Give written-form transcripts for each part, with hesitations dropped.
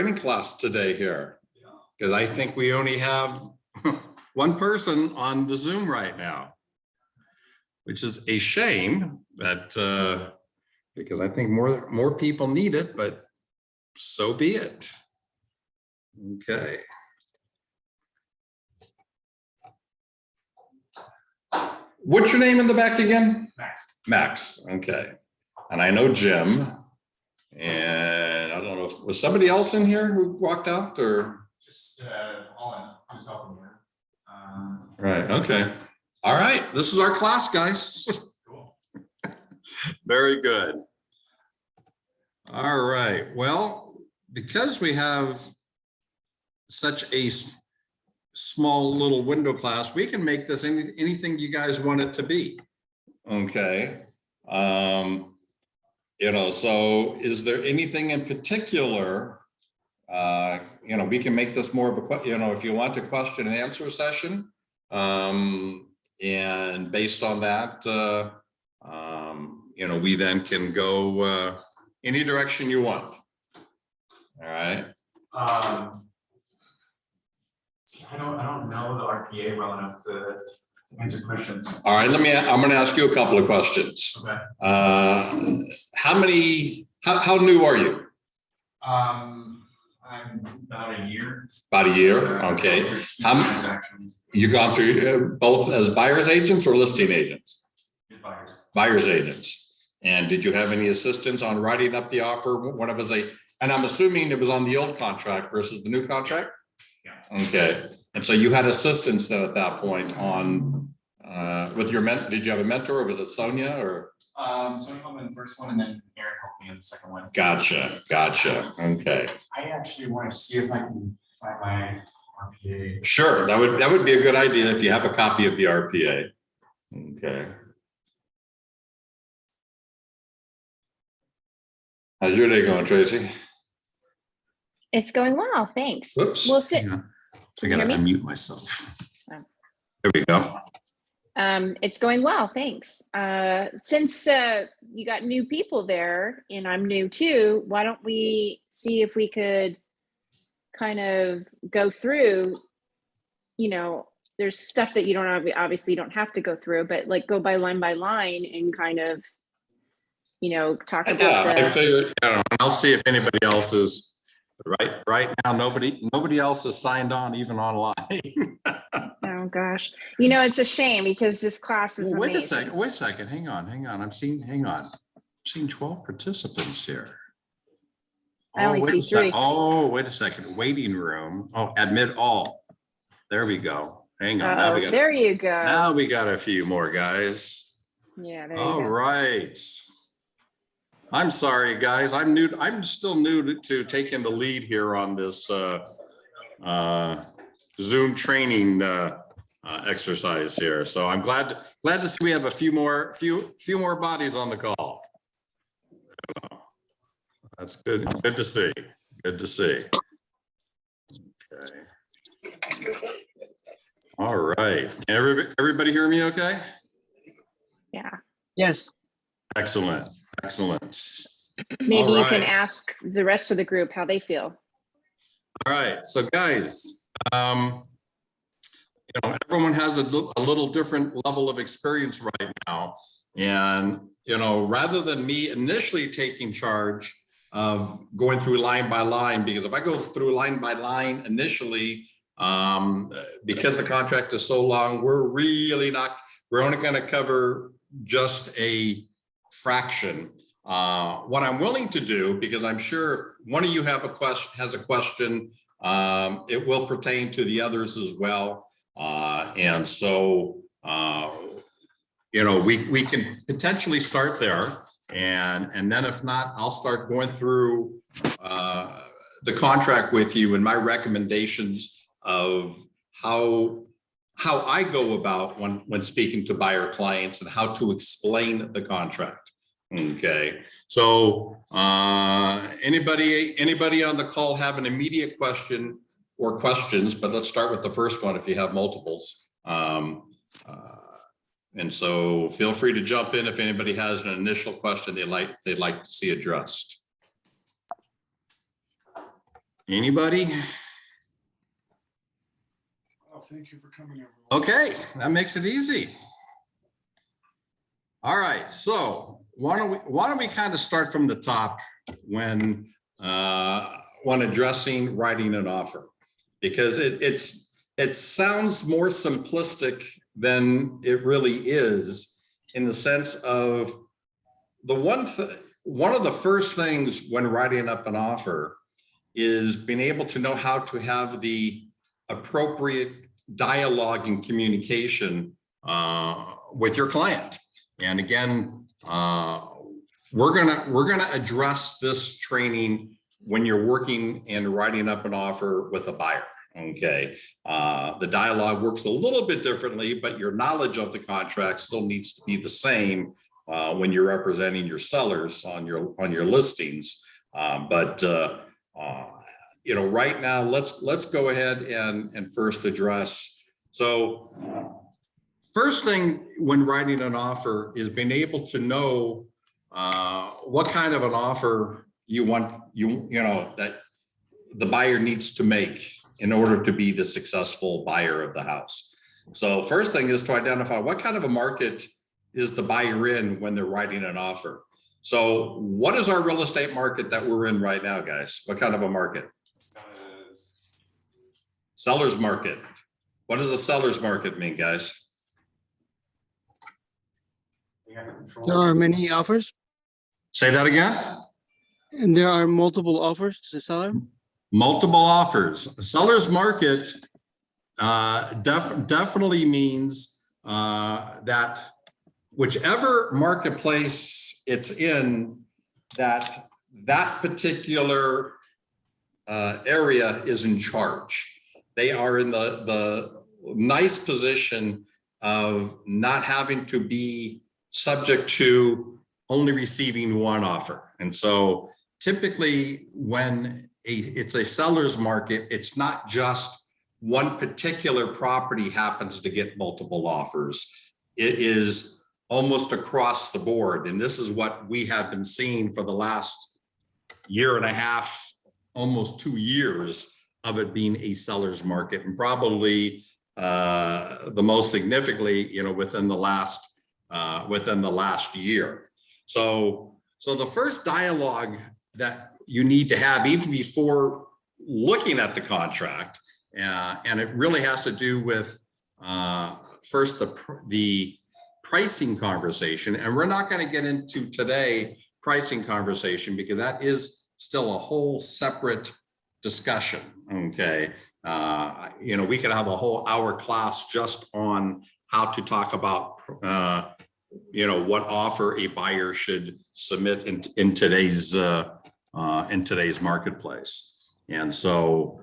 training class today here, because I think we only have one person on the Zoom right now, which is a shame that because I think more people need it, but so be it. Okay. What's your name in the back again? Max. Max. Okay. And I know Jim. And I don't know if was somebody else in here who walked out or Just Olin, who's helping here. right. Okay. All right. This is our class, guys. Cool. Very good. All right. Well, because we have such a small little window class, we can make this anything you guys want it to be. Okay. You know, so is there anything in particular, you know, we can make this more of a, you know, if you want a question and answer session, and based on that, you know, we then can go any direction you want. All right. I don't know the RPA well enough to answer questions. All right, I'm going to ask you a couple of questions. Okay. How new are you? I'm about a year. About a year. Okay. Transactions. You gone through both as buyer's agents or listing agents? Buyers. Buyer's agents. And did you have any assistance on writing up the offer? One of us, and I'm assuming it was on the old contract versus the new contract? Yeah. Okay. And so you had assistance then at that point on with your did you have a mentor or was it Sonia or? Sonia helped me in the first one and then Aaron helped me in the second one. Gotcha. Okay. I actually want to see if I can find my RPA. Sure. That would be a good idea if you have a copy of the RPA. Okay. How's your day going, Tracy? It's going well, thanks. Whoops. We'll sit. I gotta unmute myself. There we go. It's going well, thanks. Since you got new people there and I'm new too, why don't we see if we could kind of go through, you know, there's stuff that you don't obviously don't have to go through, but like go by line and kind of, you know, talk about I figured, I don't know, I'll see if anybody else is right now. Nobody else is signed on even online. Oh gosh, you know, it's a shame because this class is Wait amazing. a second. Hang on. I'm seeing 12 participants here. I only see 3. Oh, wait a second. Waiting room. Oh, admit all. There we go. Hang on. Now we got, there you go. Now we got a few more guys. Yeah, there you All go. right. I'm sorry, guys. I'm still new to taking the lead here on this Zoom training exercise here. So I'm glad to see we have a few more bodies on the call. That's good. Good to see. Okay. All right. Can everybody hear me okay? Yeah. Yes. Excellent. Maybe All you can right. ask the rest of the group how they feel. All right. So guys, you know, everyone has a little different level of experience right now. And, you know, rather than me initially taking charge of going through line by line, because if I go through line by line initially, because the contract is so long, we're only going to cover just a fraction. What I'm willing to do, because I'm sure if one of you has a question, it will pertain to the others as well. And so, you know, we can potentially start there. And then if not, I'll start going through the contract with you and my recommendations of how I go about when speaking to buyer clients and how to explain the contract. Okay, so anybody on the call have an immediate question or questions, but let's start with the first one if you have multiples. And so feel free to jump in if anybody has an initial question they'd like to see addressed. Anybody? Oh, thank you for coming, everyone. Okay, that makes it easy. All right, so why don't we kind of start from the top when addressing writing an offer, because it sounds more simplistic than it really is, in the sense of one of the first things when writing up an offer is being able to know how to have the appropriate dialogue and communication with your client. And again, we're gonna address this training when you're working and writing up an offer with a buyer. Okay, the dialogue works a little bit differently, but your knowledge of the contract still needs to be the same when you're representing your sellers on your listings. You know, right now, let's go ahead and first address. So first thing when writing an offer is being able to know what kind of an offer you want, you know, that the buyer needs to make in order to be the successful buyer of the house. So first thing is to identify what kind of a market is the buyer in when they're writing an offer. So what is our real estate market that we're in right now, guys? What kind of a market? Seller's market. What does a seller's market mean, guys? There are many offers, Say that again. and there are multiple offers to the seller. Multiple offers. A seller's market definitely means that whichever marketplace it's in, that particular area is in charge. They are in the nice position of not having to be subject to only receiving one offer. And so typically when it's a seller's market, it's not just one particular property happens to get multiple offers. It is almost across the board. And this is what we have been seeing for the last year and a half, almost 2 years of it being a seller's market, and probably the most significantly, you know, within the last year. So the first dialogue that you need to have, even before looking at the contract, and it really has to do with first the pricing conversation. And we're not going to get into today pricing conversation because that is still a whole separate discussion. Okay, you know, we could have a whole hour class just on how to talk about you know, what offer a buyer should submit in today's marketplace. And so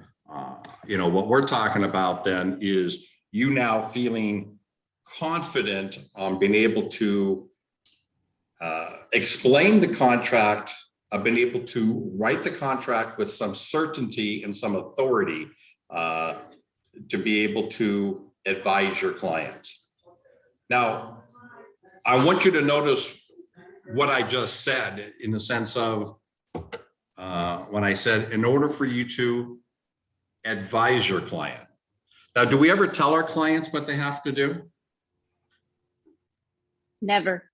you know, what we're talking about then is you now feeling confident on being able to explain the contract, been able to write the contract with some certainty and some authority to be able to advise your client. Now, I want you to notice what I just said in the sense of when I said, in order for you to advise your client. Now, do we ever tell our clients what they have to do? Never.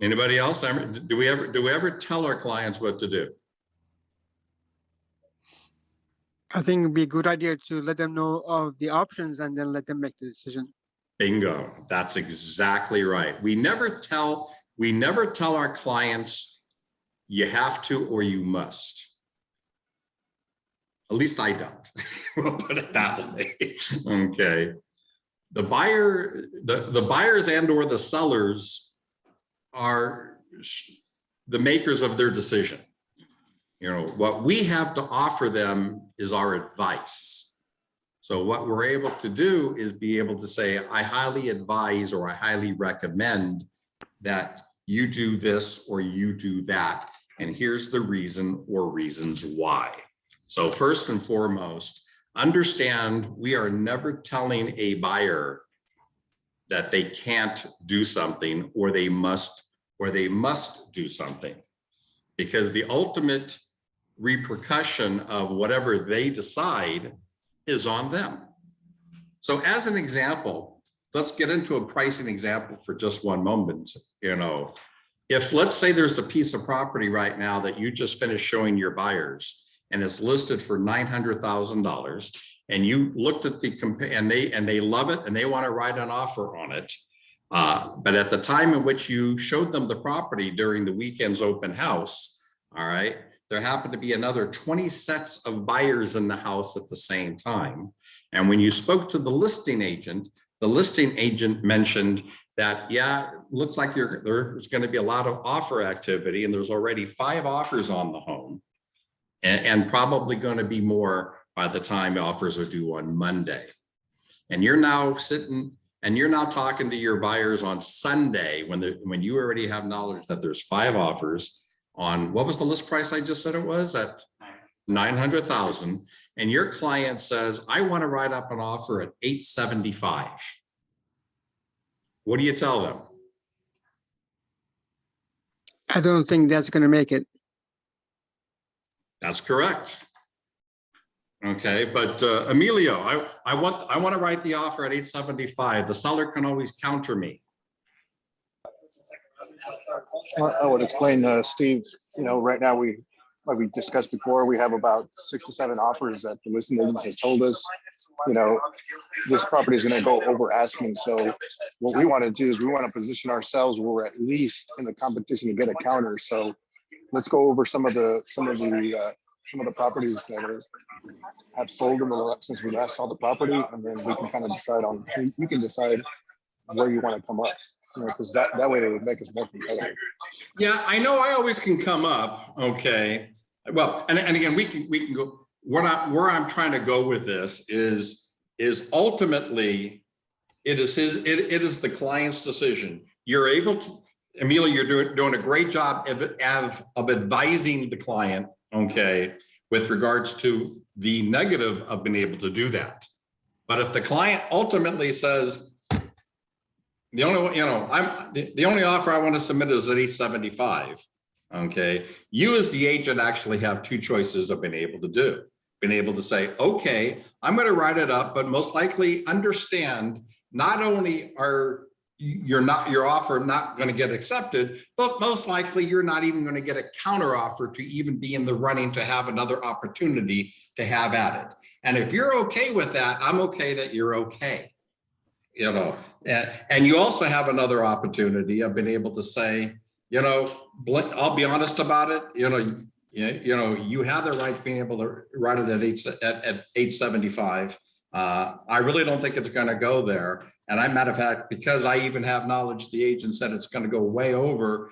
Anybody else? Do we ever tell our clients what to do? I think it'd be a good idea to let them know of the options and then let them make the decision. Bingo. That's exactly right. We never tell our clients you have to or you must. At least I don't. We'll put it that way. Okay. The buyers and or the sellers are the makers of their decision. You know, what we have to offer them is our advice. So what we're able to do is be able to say, I highly advise or I highly recommend that you do this or you do that. And here's the reason or reasons why. So first and foremost, understand we are never telling a buyer that they can't do something or they must do something, because the ultimate repercussion of whatever they decide is on them. So as an example, let's get into a pricing example for just one moment. You know, if let's say there's a piece of property right now that you just finished showing your buyers and it's listed for $900,000, and you looked at the and they love it and they want to write an offer on it. But at the time in which you showed them the property during the weekend's open house, all right, there happened to be another 20 sets of buyers in the house at the same time. And when you spoke to the listing agent mentioned that, yeah, looks like there's going to be a lot of offer activity, and there's already 5 offers on the home, and probably going to be more by the time offers are due on Monday. And you're now sitting and you're now talking to your buyers on Sunday when you already have knowledge that there's 5 offers on, what was the list price I just said it was at $900,000, and your client says, I want to write up an offer at $875. What do you tell them? I don't think that's going to make it. That's correct. Okay, but Emilio, I want to write the offer at $875. The seller can always counter me. I would explain, Steve, you know, right now like we discussed before, we have about 6 to 7 offers that the listing agent has told us, you know, this property is going to go over asking. So what we want to do is we want to position ourselves where we're at least in the competition to get a counter. So let's go over some of the properties that have sold since we last saw the property, and then we can kind of decide on, you can decide where you want to come up, you know, because that way it would make us more competitive. Yeah, I know I always can come up. Okay. Well, and again, we can go where I'm trying to go with this is ultimately it is the client's decision. You're able to, Amelia, you're doing a great job of advising the client, okay, with regards to the negative of being able to do that. But if the client ultimately says, the only offer I want to submit is at $875. Okay, you as the agent actually have 2 choices of being able to do. Being able to say, okay, I'm going to write it up, but most likely understand not only are your offer not going to get accepted, but most likely you're not even going to get a counter offer to even be in the running to have another opportunity to have at it. And if you're okay with that, I'm okay that you're okay. You know, and you also have another opportunity of being able to say, you know, I'll be honest about it. You know, you have the right to being able to write it at $875. I really don't think it's going to go there. And I, matter of fact, because I even have knowledge, the agent said it's going to go way over.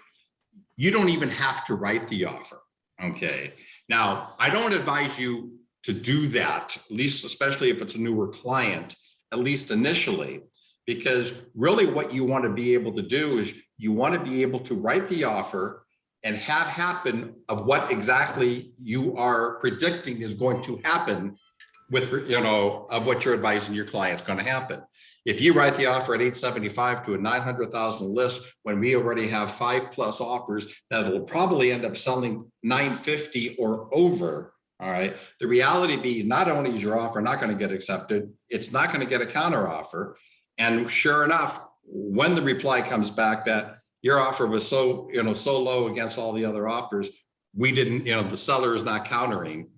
You don't even have to write the offer. Okay. Now, I don't advise you to do that, at least, especially if it's a newer client, at least initially. Because really what you want to be able to do is you want to be able to write the offer and have happen of what exactly you are predicting is going to happen with, you know, of what you're advising your client's going to happen. If you write the offer at $875 to a $900,000 list, when we already have 5+ offers that will probably end up selling $950 or over, all right, the reality be not only is your offer not going to get accepted, it's not going to get a counter offer. And sure enough, when the reply comes back that your offer was so low against all the other offers, we didn't, the seller is not countering.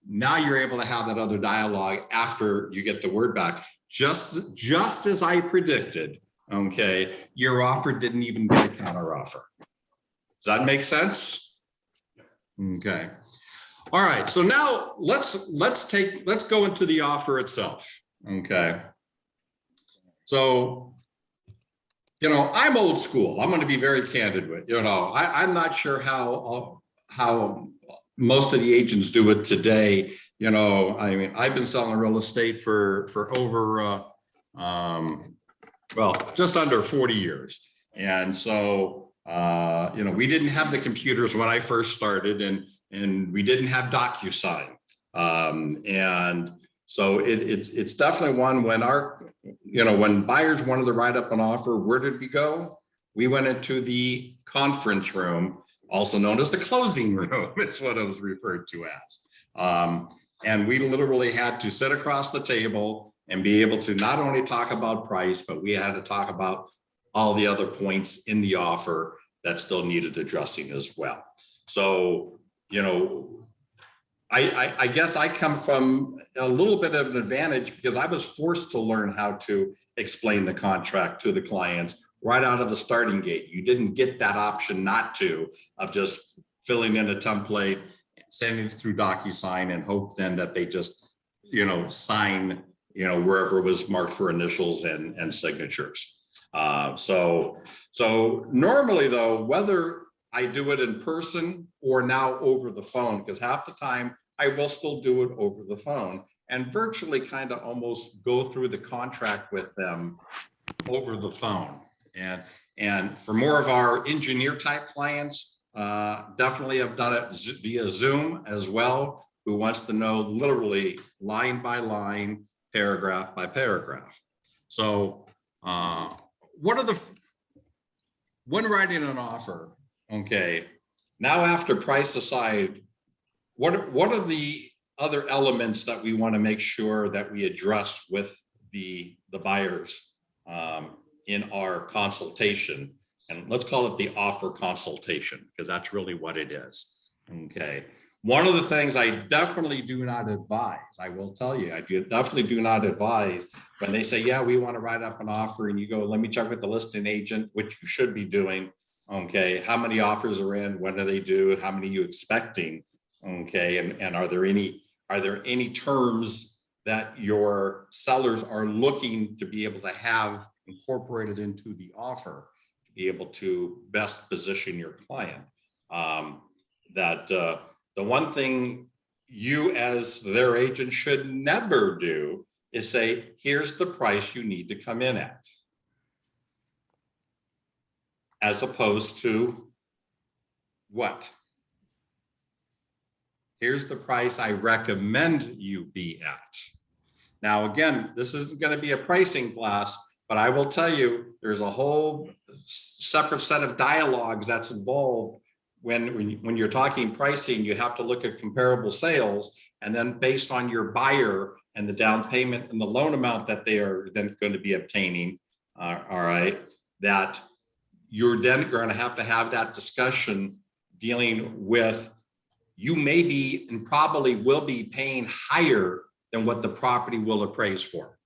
Now you're able to have that other dialogue after you get the word back. Just as I predicted, okay, your offer didn't even get a counter offer. Does that make sense? Okay. All right. So now let's go into the offer itself. Okay. So, I'm old school. I'm going to be very candid with, I'm not sure how most of the agents do it today. I've been selling real estate for over, just under 40 years. And so, we didn't have the computers when I first started, and we didn't have DocuSign. And so it's definitely one when when buyers wanted to write up an offer, where did we go? We went into the conference room also known as the closing room. It's what it was referred to as. And we literally had to sit across the table and be able to not only talk about price, but we had to talk about all the other points in the offer that still needed addressing as well. So, you know, I guess I come from a little bit of an advantage because I was forced to learn how to explain the contract to the clients right out of the starting gate. You didn't get that option not to, of just filling in a template, sending it through DocuSign and hope then that they just, you know, sign, you know, wherever it was marked for initials and signatures. So normally though, whether I do it in person or now over the phone, because half the time I will still do it over the phone and virtually kind of almost go through the contract with them over the phone. And for more of our engineer type clients, definitely have done it via Zoom as well, who wants to know literally line by line, paragraph by paragraph. So when writing an offer, okay, now after price aside, what are the other elements that we want to make sure that we address with the buyers in our consultation? And let's call it the offer consultation, because that's really what it is. Okay. One of the things I definitely do not advise, I will tell you, definitely do not advise when they say, yeah, we want to write up an offer, and you go, let me check with the listing agent, which you should be doing. Okay. How many offers are in? When do they do? How many are you expecting? Okay. And are there any terms that your sellers are looking to be able to have incorporated into the offer to be able to best position your client? The one thing you as their agent should never do is say, here's the price you need to come in at, as opposed to what? Here's the price I recommend you be at. Now, again, this isn't going to be a pricing class, but I will tell you, there's a whole separate set of dialogues that's involved when you're talking pricing. You have to look at comparable sales, and then based on your buyer and the down payment and the loan amount that they are then going to be obtaining, all right, that you're then going to have that discussion dealing with, you may be and probably will be paying higher than what the property will appraise for.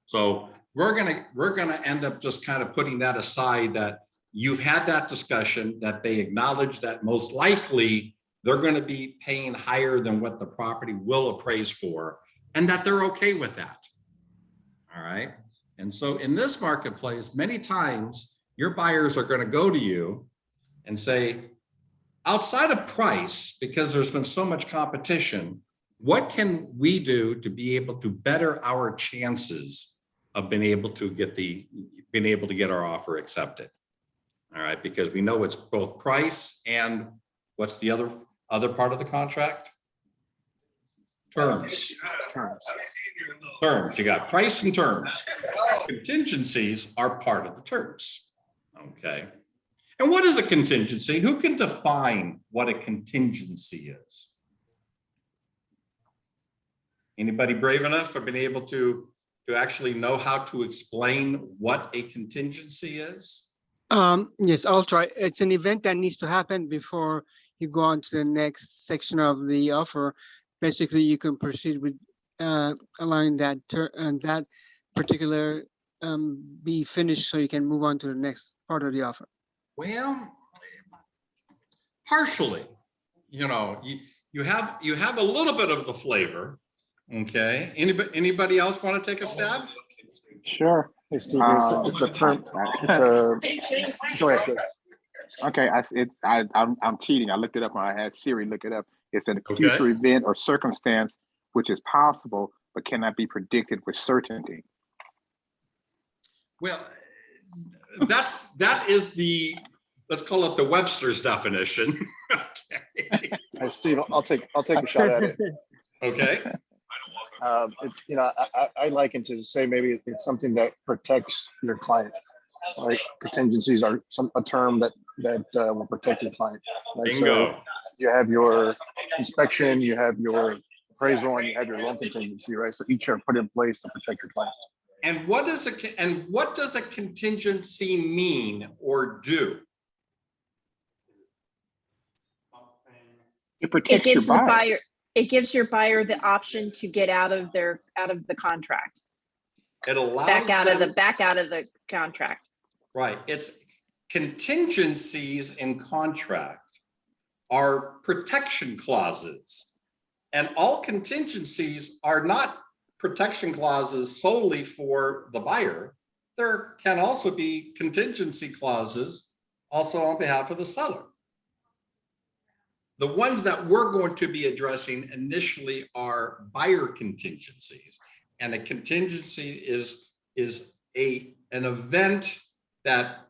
So we're gonna end up just kind of putting that aside, that you've had that discussion, that they acknowledge that most likely they're going to be paying higher than what the property will appraise for, and that they're okay with that. All right. And so in this marketplace, many times your buyers are going to go to you and say, outside of price, because there's been so much competition, what can we do to be able to better our chances of being able to get our offer accepted? All right, because we know it's both price and what's the other part of the contract? Terms. You got price and terms. Contingencies are part of the terms. Okay. And what is a contingency? Who can define what a contingency is? Anybody brave enough have been able to actually know how to explain what a contingency is? Yes, I'll try. It's an event that needs to happen before you go on to the next section of the offer. Basically, you can proceed with allowing that that particular be finished, so you can move on to the next part of the offer. Well, partially. You know, you have a little bit of the flavor. Okay. Anybody else want to take a stab? Sure. Hey, Steve, it's a term. Go ahead, Chris. Okay, I'm cheating. I looked it up when I had Siri look it up. It's a future event or circumstance which is possible but cannot be predicted with certainty. Well, that is the, let's call it the Webster's definition. Okay. Hey, Steve, I'll take a shot at it. Okay. It's, I liken to say maybe it's something that protects your client. Right? Contingencies are a term that will protect your client. Right? So Bingo. you have your inspection, you have your appraisal, and you have your loan contingency, right? So each are put in place to protect your client. And what does a contingency mean or do? It It protects your gives the buyer. buyer, it gives your buyer the option to get out of the contract, It allows back out of them, the contract. right, it's contingencies in contract are protection clauses. And all contingencies are not protection clauses solely for the buyer. There can also be contingency clauses also on behalf of the seller. The ones that we're going to be addressing initially are buyer contingencies. And a contingency is an event that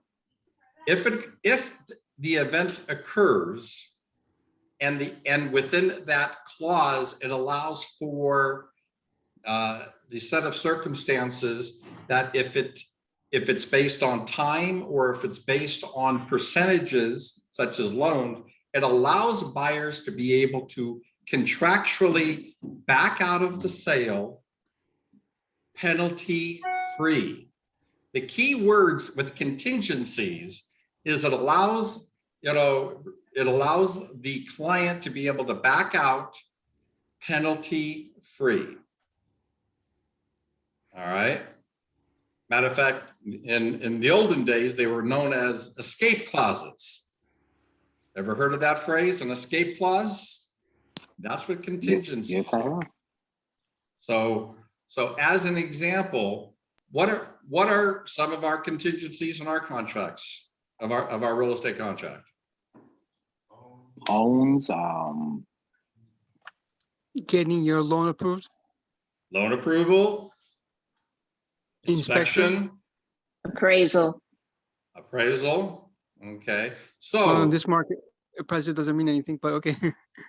if the event occurs and within that clause, it allows for the set of circumstances that if it's based on time or if it's based on percentages such as loans, it allows buyers to be able to contractually back out of the sale penalty free. The key words with contingencies is it allows the client to be able to back out penalty free. All right. Matter of fact, in the olden days, they were known as escape clauses. Ever heard of that phrase, an escape clause? That's what contingencies Yes, I are. have. So as an example, what are some of our contingencies in our contracts of our real estate contract? Owns, Getting your loan approved, Loan approval, inspection, Appraisal. appraisal. Okay, well, so in this market, appraisal doesn't mean anything, but okay.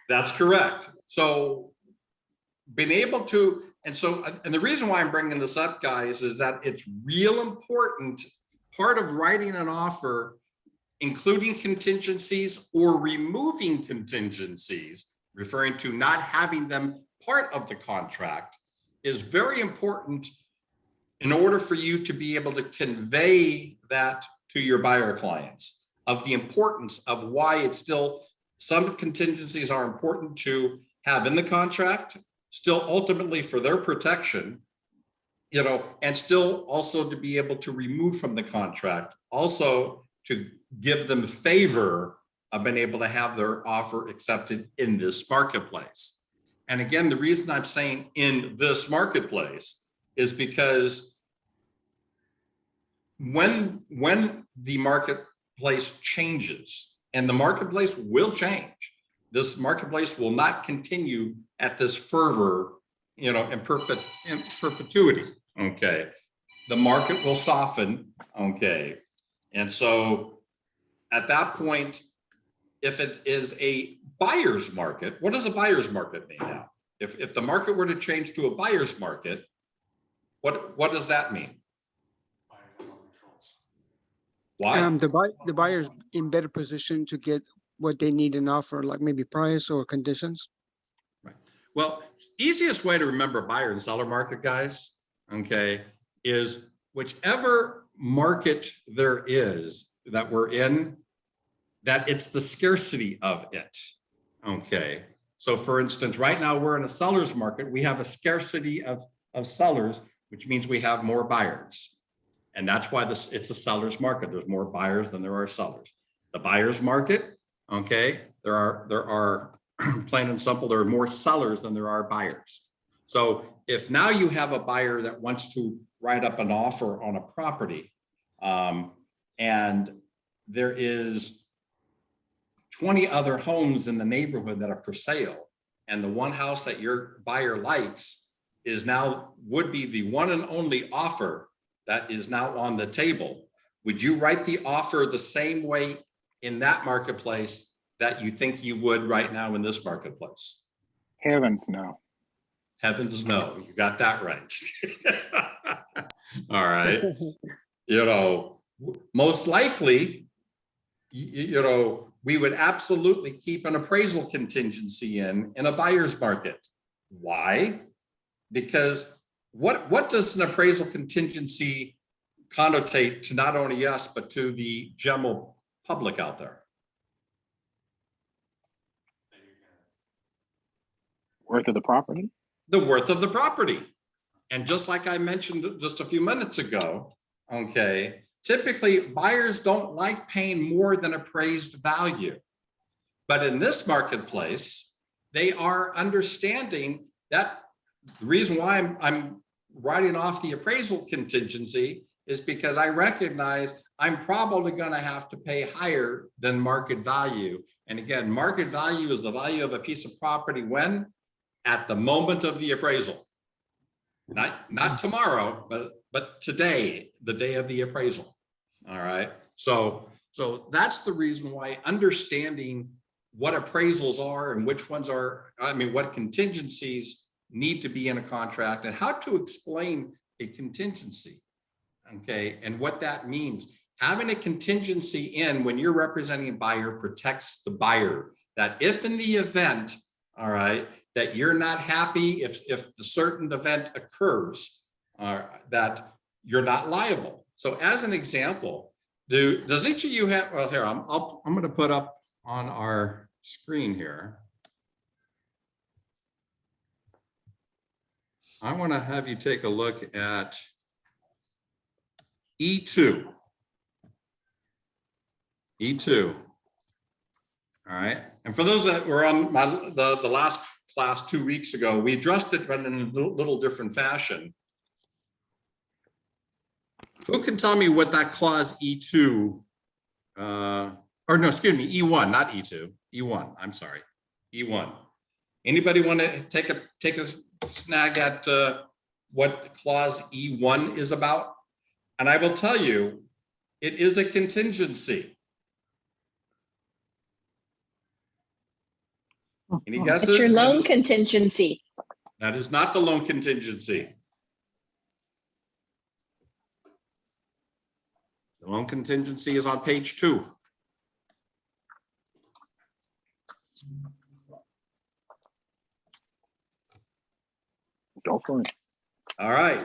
that's correct. So being able to, and the reason why I'm bringing this up, guys, is that it's real important. Part of writing an offer, including contingencies or removing contingencies, referring to not having them part of the contract, is very important in order for you to be able to convey that to your buyer clients of the importance of why it's still, some contingencies are important to have in the contract, still ultimately for their protection, and still also to be able to remove from the contract, also to give them favor of being able to have their offer accepted in this marketplace. And again, the reason I'm saying in this marketplace is because when the marketplace changes, and the marketplace will change, this marketplace will not continue at this fervor, in perpetuity. Okay, the market will soften. Okay, and so at that point, if it is a buyer's market, what does a buyer's market mean now? If the market were to change to a buyer's market, what does that mean? Why? The buyer's in better position to get what they need in offer, like maybe price or conditions. Right. Well, easiest way to remember buyer and seller market, guys, okay, is whichever market there is that we're in, that it's the scarcity of it. Okay. So for instance, right now we're in a seller's market. We have a scarcity of sellers, which means we have more buyers. And that's why it's a seller's market. There's more buyers than there are sellers. The buyer's market, okay, there are plain and simple, there are more sellers than there are buyers. So if now you have a buyer that wants to write up an offer on a property, and there is 20 other homes in the neighborhood that are for sale, and the one house that your buyer likes would be the one and only offer that is now on the table, would you write the offer the same way in that marketplace that you think you would right now in this marketplace? Heavens no. Heavens no, you got that right. All right. most likely, you know, we would absolutely keep an appraisal contingency in a buyer's market. Why? Because what does an appraisal contingency connotate to not only us, but to the general public out there? Worth of the property? The worth of the property. And just like I mentioned just a few minutes ago, okay, typically buyers don't like paying more than appraised value. But in this marketplace, they are understanding that the reason why I'm writing off the appraisal contingency is because I recognize I'm probably going to have to pay higher than market value. And again, market value is the value of a piece of property when? At the moment of the appraisal. Not tomorrow, but today, the day of the appraisal. All right. So that's the reason why understanding what appraisals are and which ones are, I mean, what contingencies need to be in a contract and how to explain a contingency. Okay. And what that means. Having a contingency in when you're representing a buyer protects the buyer, that if in the event, all right, that you're not happy if the certain event occurs, that you're not liable. So as an example, does each of you have, well, here, I'm going to put up on our screen here. I want to have you take a look at E2. E2. All right. And for those that were on the last class 2 weeks ago, we addressed it, but in a little different fashion. Who can tell me what that clause E2, or no, excuse me, E1, not E2, E1, I'm sorry, E1. Anybody want to take a snag at what clause E1 is about? And I will tell you, it is a contingency. Any guesses? It's your loan contingency. That is not the loan contingency. The loan contingency is on page 2. Go for it. All right.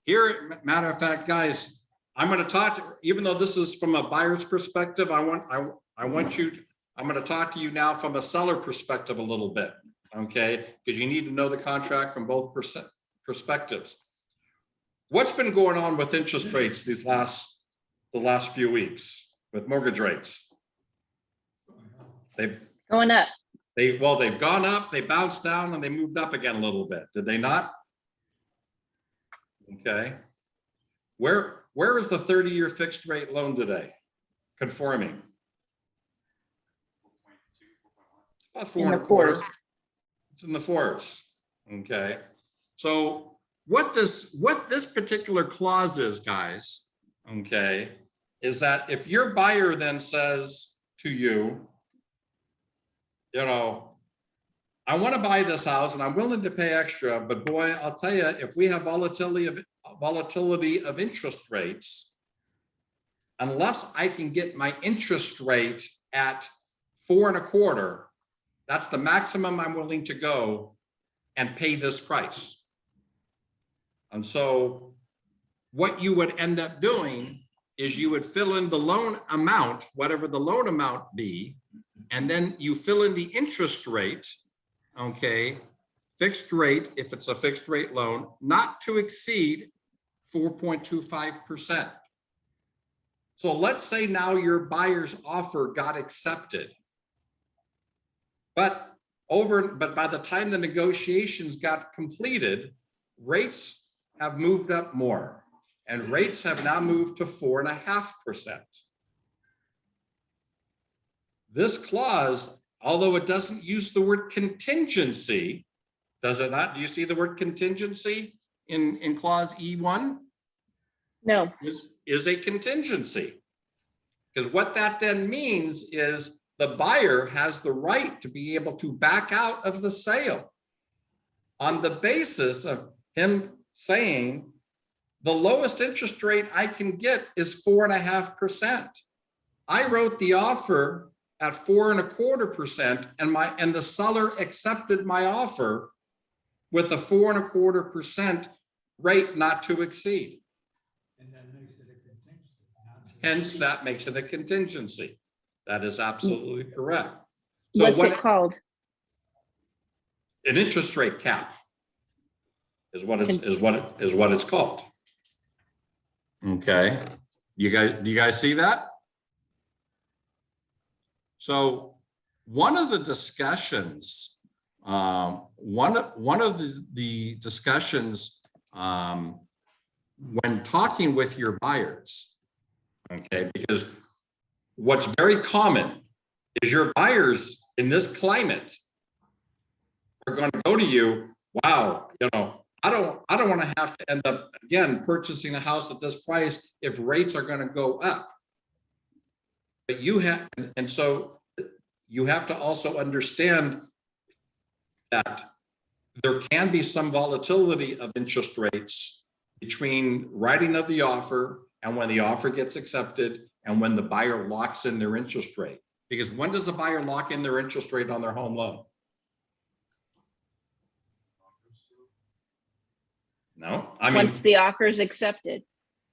Here, matter of fact, guys, I'm going to talk, even though this is from a buyer's perspective, I'm going to talk to you now from a seller perspective a little bit, okay? Because you need to know the contract from both perspectives. What's been going on with interest rates the last few weeks with mortgage rates? They've Going up. they've gone up, they bounced down, and they moved up again a little bit. Did they not? Okay. Where is the 30-year fixed rate loan today? Conforming. About 4.25. It's in the 4s. Okay. So what this particular clause is, guys, okay, is that if your buyer then says to you, you know, I want to buy this house and I'm willing to pay extra, but boy, I'll tell you, if we have volatility of interest rates, unless I can get my interest rate at 4.25, that's the maximum I'm willing to go and pay this price. And so what you would end up doing is you would fill in the loan amount, whatever the loan amount be, and then you fill in the interest rate, okay, fixed rate, if it's a fixed rate loan, not to exceed 4.25%. So let's say now your buyer's offer got accepted. But by the time the negotiations got completed, rates have moved up more, and rates have now moved to 4.5%. This clause, although it doesn't use the word contingency, does it not? Do you see the word contingency in clause E1? No. Is a contingency. Because what that then means is the buyer has the right to be able to back out of the sale on the basis of him saying the lowest interest rate I can get is 4.5%. I wrote the offer at 4.25%, and the seller accepted my offer with a 4.25% rate not to exceed. And that makes it a contingency. Hence, that makes it a contingency. That is absolutely correct. So What's it called? An interest rate cap is what it's called. Okay, do you guys see that? So one of the discussions, one of the discussions when talking with your buyers, okay, because what's very common is your buyers in this climate are going to go to you, wow, you know, I don't want to have to end up again purchasing a house at this price if rates are going to go up. But you have, and so you have to also understand that there can be some volatility of interest rates between writing of the offer and when the offer gets accepted and when the buyer locks in their interest rate. Because when does the buyer lock in their interest rate on their home loan? No, I mean, Once the offer is accepted.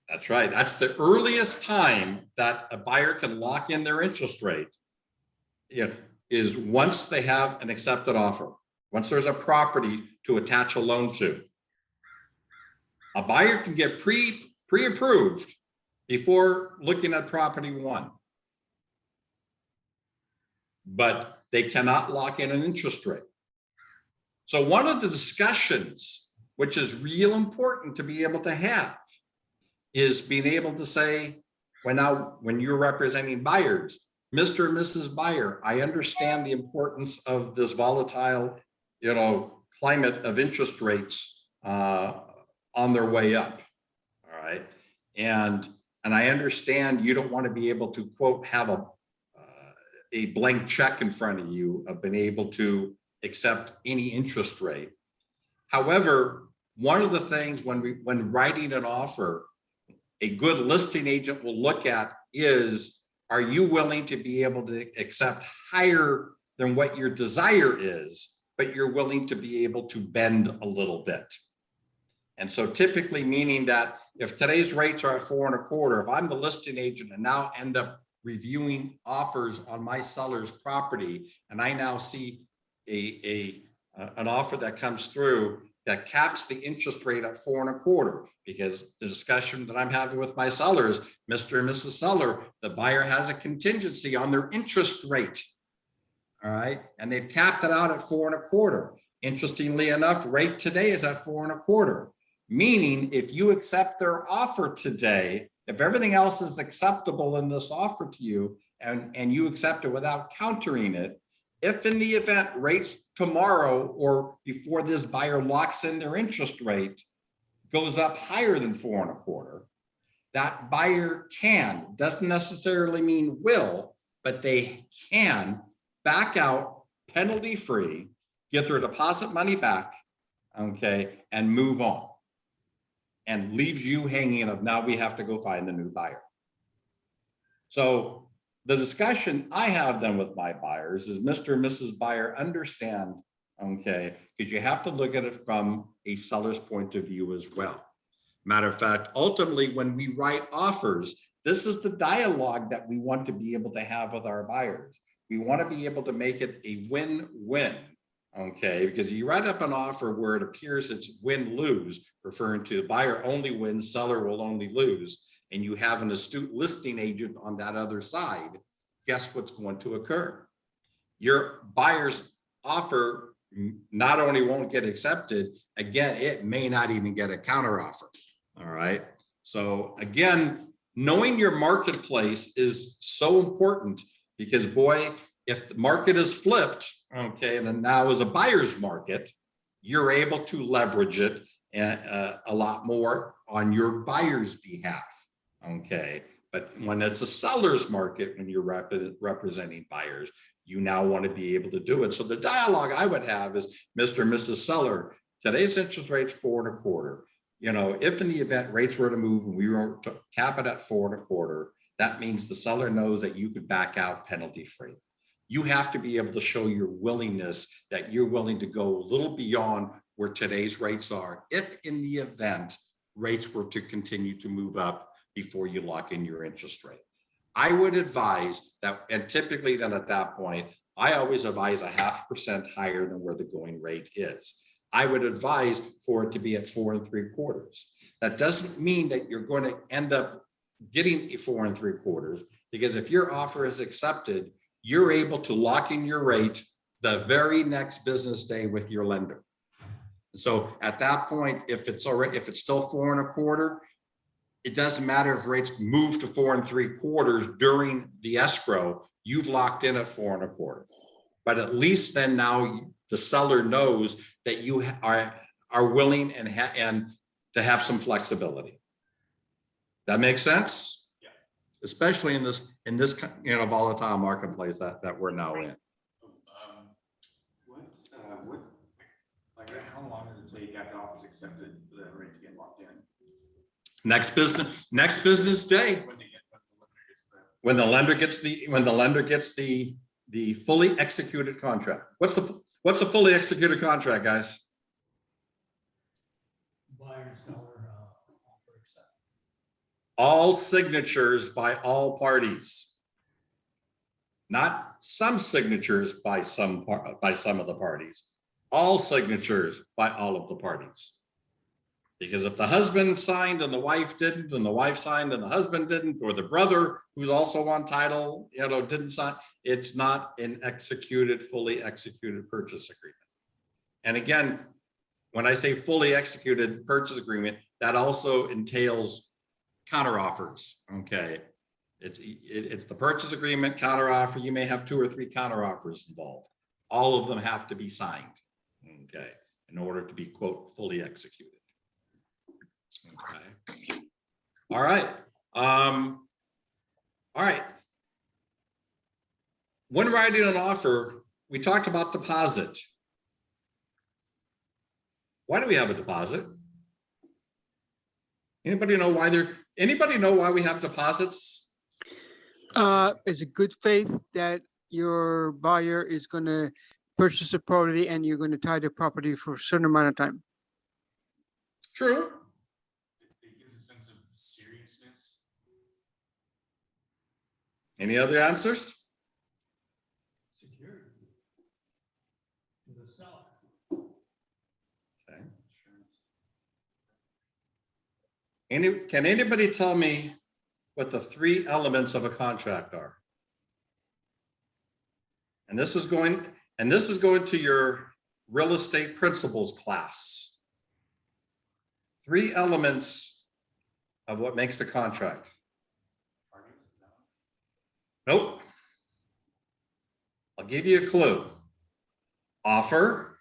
that's right. That's the earliest time that a buyer can lock in their interest rate. It is once they have an accepted offer, once there's a property to attach a loan to. A buyer can get pre-approved before looking at property one, but they cannot lock in an interest rate. So one of the discussions, which is real important to be able to have, is being able to say, when you're representing buyers, Mr. and Mrs. Buyer, I understand the importance of this volatile, you know, climate of interest rates on their way up. All right. And I understand you don't want to be able to, quote, have a blank check in front of you of being able to accept any interest rate. However, one of the things when writing an offer, a good listing agent will look at is, are you willing to be able to accept higher than what your desire is, but you're willing to be able to bend a little bit? And so typically meaning that if today's rates are at 4.25, if I'm the listing agent and now end up reviewing offers on my seller's property, and I now see an offer that comes through that caps the interest rate at 4.25, because the discussion that I'm having with my sellers, Mr. and Mrs. Seller, the buyer has a contingency on their interest rate. All right. And they've capped it out at 4.25. Interestingly enough, rate today is at 4.25, meaning if you accept their offer today, if everything else is acceptable in this offer to you and you accept it without countering it, if in the event rates tomorrow or before this buyer locks in their interest rate goes up higher than 4.25, that buyer can, doesn't necessarily mean will, but they can back out penalty free, get their deposit money back, okay, and move on. And leaves you hanging of now we have to go find the new buyer. So the discussion I have then with my buyers is, Mr. and Mrs. Buyer, understand, okay, because you have to look at it from a seller's point of view as well. Matter of fact, ultimately, when we write offers, this is the dialogue that we want to be able to have with our buyers. We want to be able to make it a win-win, okay? Because you write up an offer where it appears it's win-lose, referring to the buyer only wins, seller will only lose, and you have an astute listing agent on that other side, guess what's going to occur? Your buyer's offer not only won't get accepted, again, it may not even get a counter offer. All right. So again, knowing your marketplace is so important, because boy, if the market is flipped, okay, and now is a buyer's market, you're able to leverage it a lot more on your buyer's behalf. Okay, but when it's a seller's market, when you're representing buyers, you now want to be able to do it. So the dialogue I would have is, Mr. and Mrs. Seller, today's interest rate's 4.25. if in the event rates were to move and we were to cap it at 4.25, that means the seller knows that you could back out penalty free. You have to be able to show your willingness that you're willing to go a little beyond where today's rates are, if in the event rates were to continue to move up before you lock in your interest rate. I would advise that, and typically then at that point, I always advise 0.5% higher than where the going rate is. I would advise for it to be at 4.75. That doesn't mean that you're going to end up getting 4.75, because if your offer is accepted, you're able to lock in your rate the very next business day with your lender. So at that point, if it's still 4.25, it doesn't matter if rates move to 4.75 during the escrow, you've locked in at 4.25. But at least then now the seller knows that you are willing and to have some flexibility. That makes sense? Yeah. Especially in this volatile marketplace that we're now in. How long does it take after offers accepted for that rate to get locked in? Next business day. When the lender gets the fully executed contract. What's a fully executed contract, guys? Buyer and seller offer accept. All signatures by all parties. Not some signatures by some of the parties. All signatures by all of the parties. Because if the husband signed and the wife didn't, and the wife signed and the husband didn't, or the brother who's also on title, didn't sign, it's not an fully executed purchase agreement. And again, when I say fully executed purchase agreement, that also entails counteroffers. Okay, it's the purchase agreement, counteroffer. You may have 2 or 3 counteroffers involved. All of them have to be signed. Okay, in order to be quote fully executed. Okay. All right. All right. When writing an offer, we talked about deposit. Why do we have a deposit? Anybody know why we have deposits? It's a good faith that your buyer is going to purchase a property and you're going to tie the property for a certain amount of time. True. It gives a sense of seriousness. Any other answers? Security to the seller. Okay. Can anybody tell me what the 3 elements of a contract are? And this is going to your real estate principles class. 3 elements of what makes a contract. Nope. I'll give you a clue. Offer.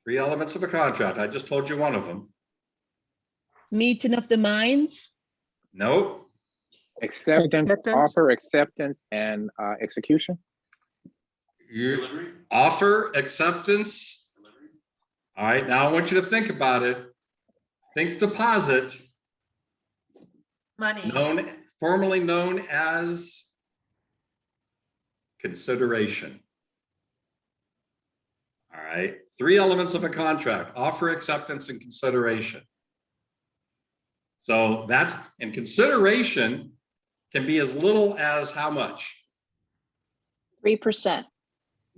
3 elements of a contract. I just told you one of them. Meeting of the minds. Nope. Acceptance, offer, acceptance, and execution. Delivery. Offer, acceptance. Delivery. All right, now I want you to think about it. Think deposit. Money. Formerly known as consideration. All right, 3 elements of a contract: offer, acceptance, and consideration. So and consideration can be as little as how much? 3%.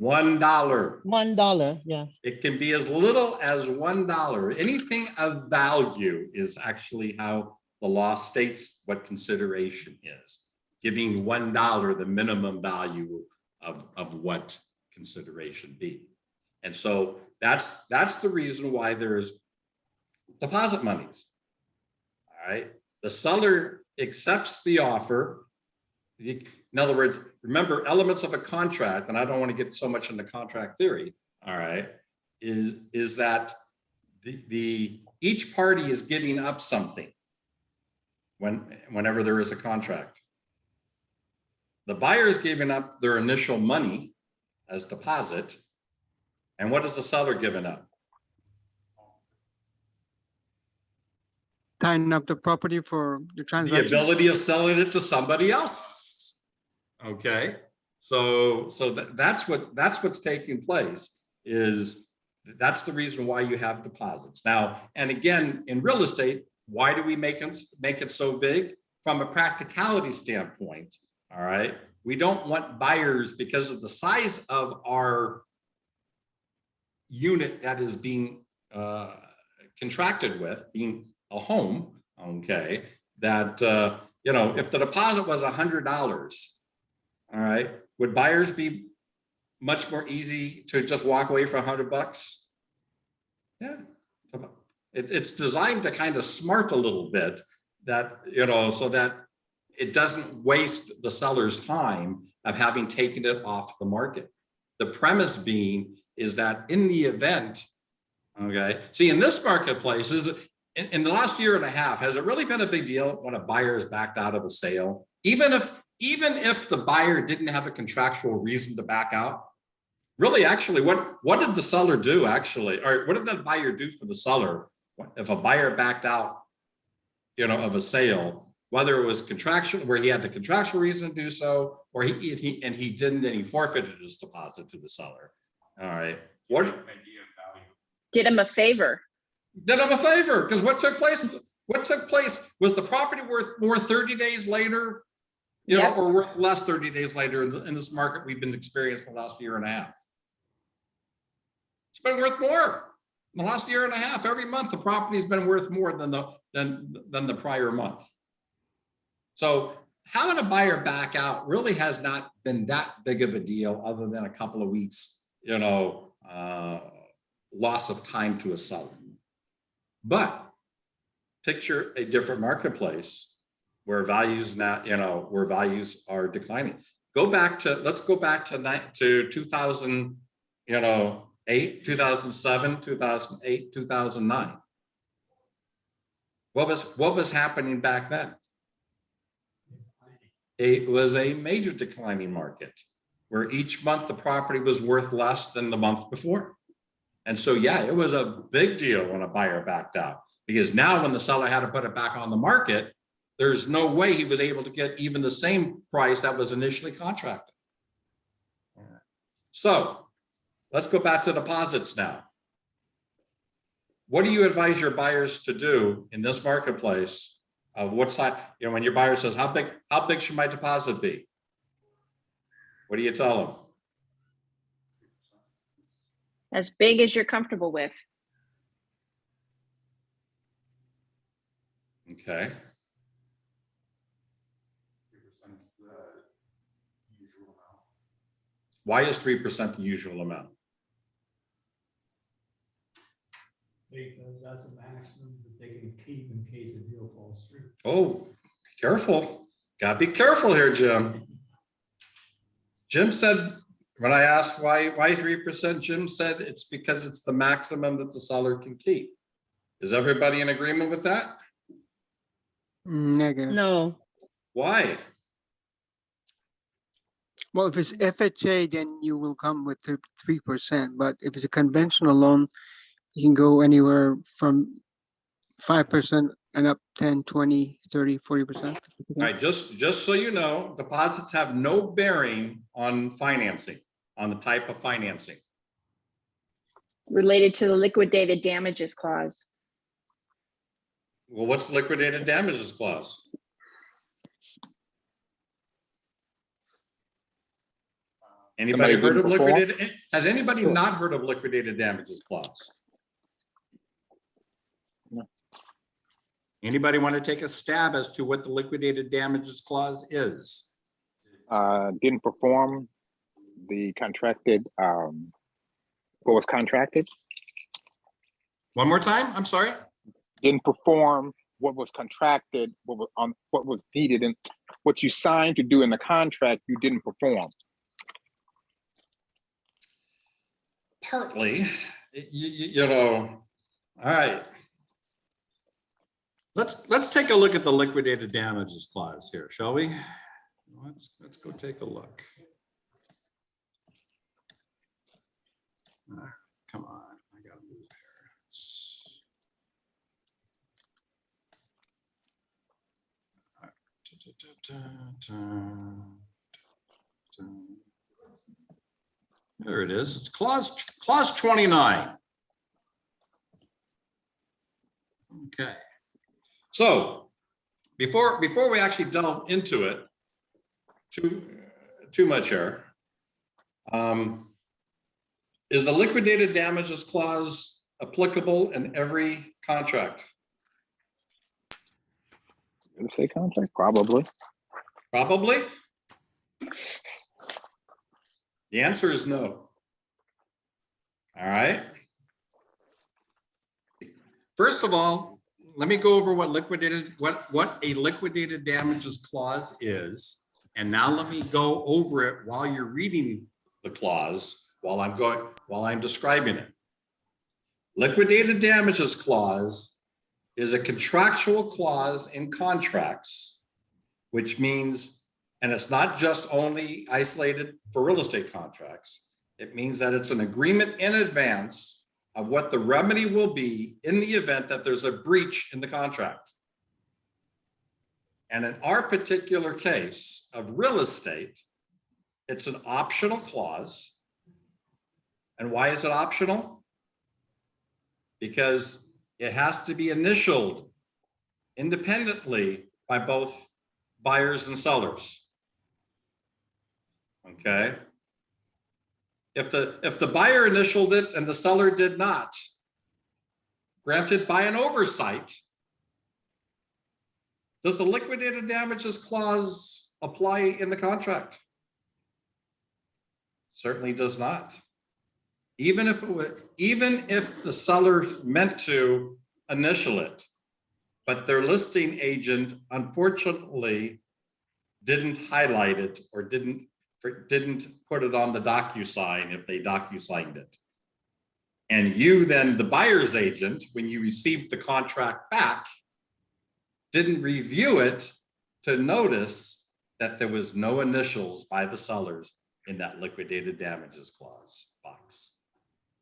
$1. $1, yeah. It can be as little as $1. Anything of value is actually how the law states what consideration is, giving $1 the minimum value of what consideration be. And so that's the reason why there's deposit monies. All right, the seller accepts the offer. In other words, remember, elements of a contract, and I don't want to get so much into contract theory, all right, is that each party is giving up something whenever there is a contract. The buyer is giving up their initial money as deposit. And what is the seller giving up? tying up the property for the The transaction. ability of selling it to somebody else. Okay, so that's what's taking place. That's the reason why you have deposits now. And again, in real estate, why do we make it so big? From a practicality standpoint, all right, we don't want buyers, because of the size of our unit that is being contracted with, being a home, okay, that if the deposit was $100, all right, would buyers be much more easy to just walk away for $100? Yeah, it's designed to kind of smart a little bit, that so that it doesn't waste the seller's time of having taken it off the market. The premise being is that in the event, okay, see, in this marketplace, in the last year and a half, has it really been a big deal when a buyer is backed out of a sale? Even if the buyer didn't have a contractual reason to back out? Really, actually, what did the seller do actually? Or what did the buyer do for the seller if a buyer backed out, of a sale, whether it was contractual, where he had the contractual reason to do so, or he didn't, and he forfeited his deposit to the seller? All right. Did him a favor. Did him a favor, because what took place was the property worth more 30 days later, Yep. or worth less 30 days later in this market we've been experiencing the last year and a half. It's been worth more in the last year and a half. Every month the property's been worth more than the prior month. So having a buyer back out really has not been that big of a deal, other than a couple of weeks, loss of time to a seller. But picture a different marketplace where values where values are declining. Let's go back to 2008, 2007, 2008, 2009. What was happening back then? It was a major declining market where each month the property was worth less than the month before. And so, yeah, it was a big deal when a buyer backed out, because now when the seller had to put it back on the market, there's no way he was able to get even the same price that was initially contracted. So let's go back to deposits now. What do you advise your buyers to do in this marketplace? Of what side, when your buyer says, how big should my deposit be? What do you tell them? As big as you're comfortable with. Okay. 3% is the usual amount. Why is 3% the usual amount? Because that's a maximum that they can keep in case the deal falls through. Oh, careful. Gotta be careful here, Jim. Jim said, when I asked why 3%, Jim said it's because it's the maximum that the seller can keep. Is everybody in agreement with that? Negative. No. Why? Well, if it's FHA, then you will come with 3%. But if it's a conventional loan, you can go anywhere from 5% and up 10, 20, 30, 40%. All right, just so you know, deposits have no bearing on financing, on the type of financing. Related to the liquidated damages clause. Well, what's the liquidated damages clause? Anybody heard of liquidated? Has anybody not heard of liquidated damages clause? Anybody want to take a stab as to what the liquidated damages clause is? Didn't perform the contracted, what was contracted? One more time, I'm sorry. Didn't perform what was contracted, what was needed, and what you signed to do in the contract, you didn't perform. Partly, all right. Let's take a look at the liquidated damages clause here, shall we? Let's go take a look. Come on, I gotta move here. There it is. It's clause 29. Okay. So before we actually delve into it too much here, is the liquidated damages clause applicable in every contract? Real estate contract, probably. Probably. The answer is no. All right. First of all, let me go over what a liquidated damages clause is. And now let me go over it while you're reading the clause while I'm describing it. Liquidated damages clause is a contractual clause in contracts, which means, and it's not just only isolated for real estate contracts. It means that it's an agreement in advance of what the remedy will be in the event that there's a breach in the contract. And in our particular case of real estate, it's an optional clause. And why is it optional? Because it has to be initialed independently by both buyers and sellers. Okay. If the buyer initialed it and the seller did not, granted by an oversight, does the liquidated damages clause apply in the contract? Certainly does not. Even if the seller meant to initial it, but their listing agent unfortunately didn't highlight it or didn't put it on the DocuSign if they DocuSigned it. And you then, the buyer's agent, when you received the contract back, didn't review it to notice that there was no initials by the sellers in that liquidated damages clause box.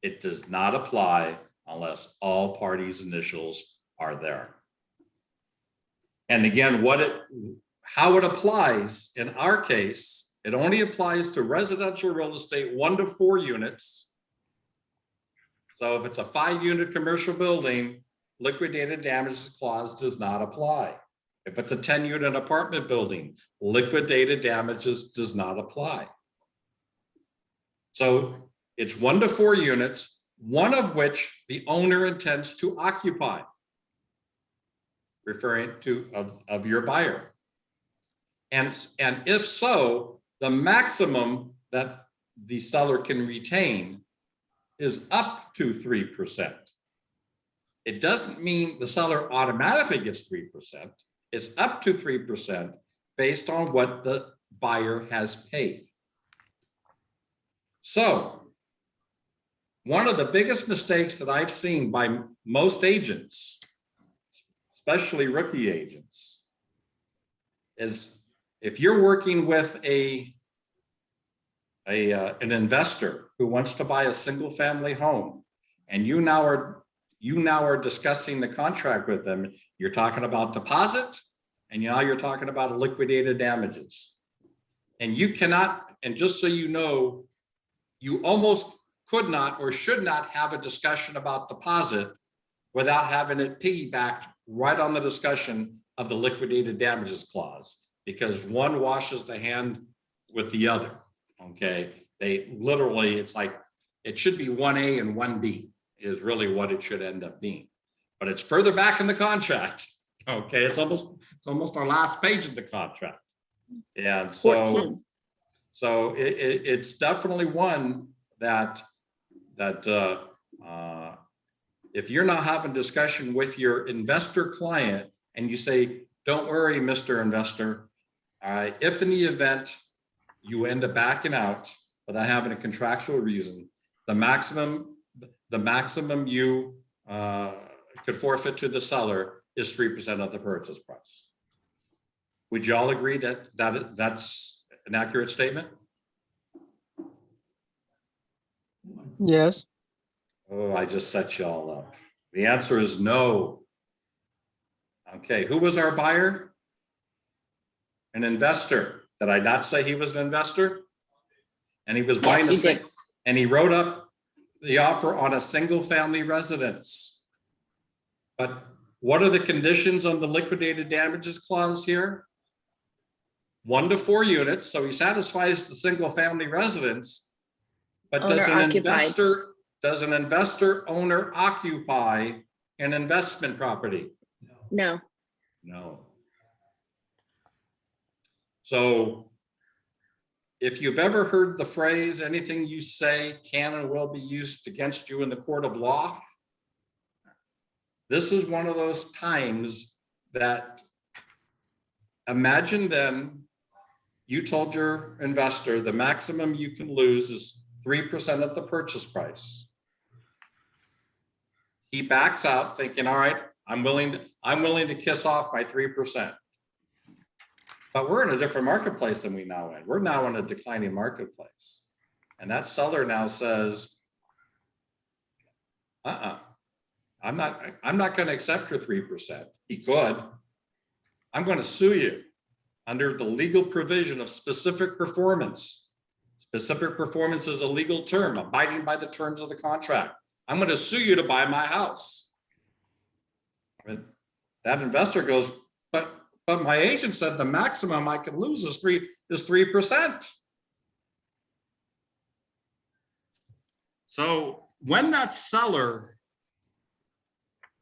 It does not apply unless all parties' initials are there. And again, how it applies in our case, it only applies to residential real estate 1 to 4 units. So if it's a 5-unit commercial building, liquidated damages clause does not apply. If it's a 10-unit apartment building, liquidated damages does not apply. So it's 1 to 4 units, one of which the owner intends to occupy, referring to of your buyer. And if so, the maximum that the seller can retain is up to 3%. It doesn't mean the seller automatically gets 3%. It's up to 3% based on what the buyer has paid. So one of the biggest mistakes that I've seen by most agents, especially rookie agents, is if you're working with an investor who wants to buy a single family home, and you now are discussing the contract with them, you're talking about deposit, and now you're talking about liquidated damages. And you cannot, and just so you know, you almost could not or should not have a discussion about deposit without having it piggybacked right on the discussion of the liquidated damages clause, because one washes the hand with the other. Okay, they literally, it's like, it should be 1A and 1B is really what it should end up being, but it's further back in the contract. Okay, it's almost our last page of the contract. And so 14. It's definitely one that if you're not having discussion with your investor client and you say, don't worry, Mr. Investor, if in the event you end up backing out without having a contractual reason, the maximum you could forfeit to the seller is 3% of the purchase price. Would you all agree that that's an accurate statement? Yes. Oh, I just set you all up. The answer is no. Okay, who was our buyer? an investor. Did I not say he was an investor? And he was buying you did. and he wrote up the offer on a single family residence. But what are the conditions on the liquidated damages clause here? 1 to 4 units, so he satisfies the single family residence. But does Owner an occupied. investor owner occupy an investment property? No. No. So if you've ever heard the phrase, anything you say can and will be used against you in the court of law, this is one of those times that, imagine then you told your investor the maximum you can lose is 3% of the purchase price. He backs out thinking, all right, I'm willing to kiss off my 3%. But we're in a different marketplace than we now in. We're now in a declining marketplace. And that seller now says, I'm not going to accept your 3%. He could. I'm going to sue you under the legal provision of specific performance. Specific performance is a legal term, abiding by the terms of the contract. I'm going to sue you to buy my house. And that investor goes, but my agent said the maximum I can lose is 3%. So when that seller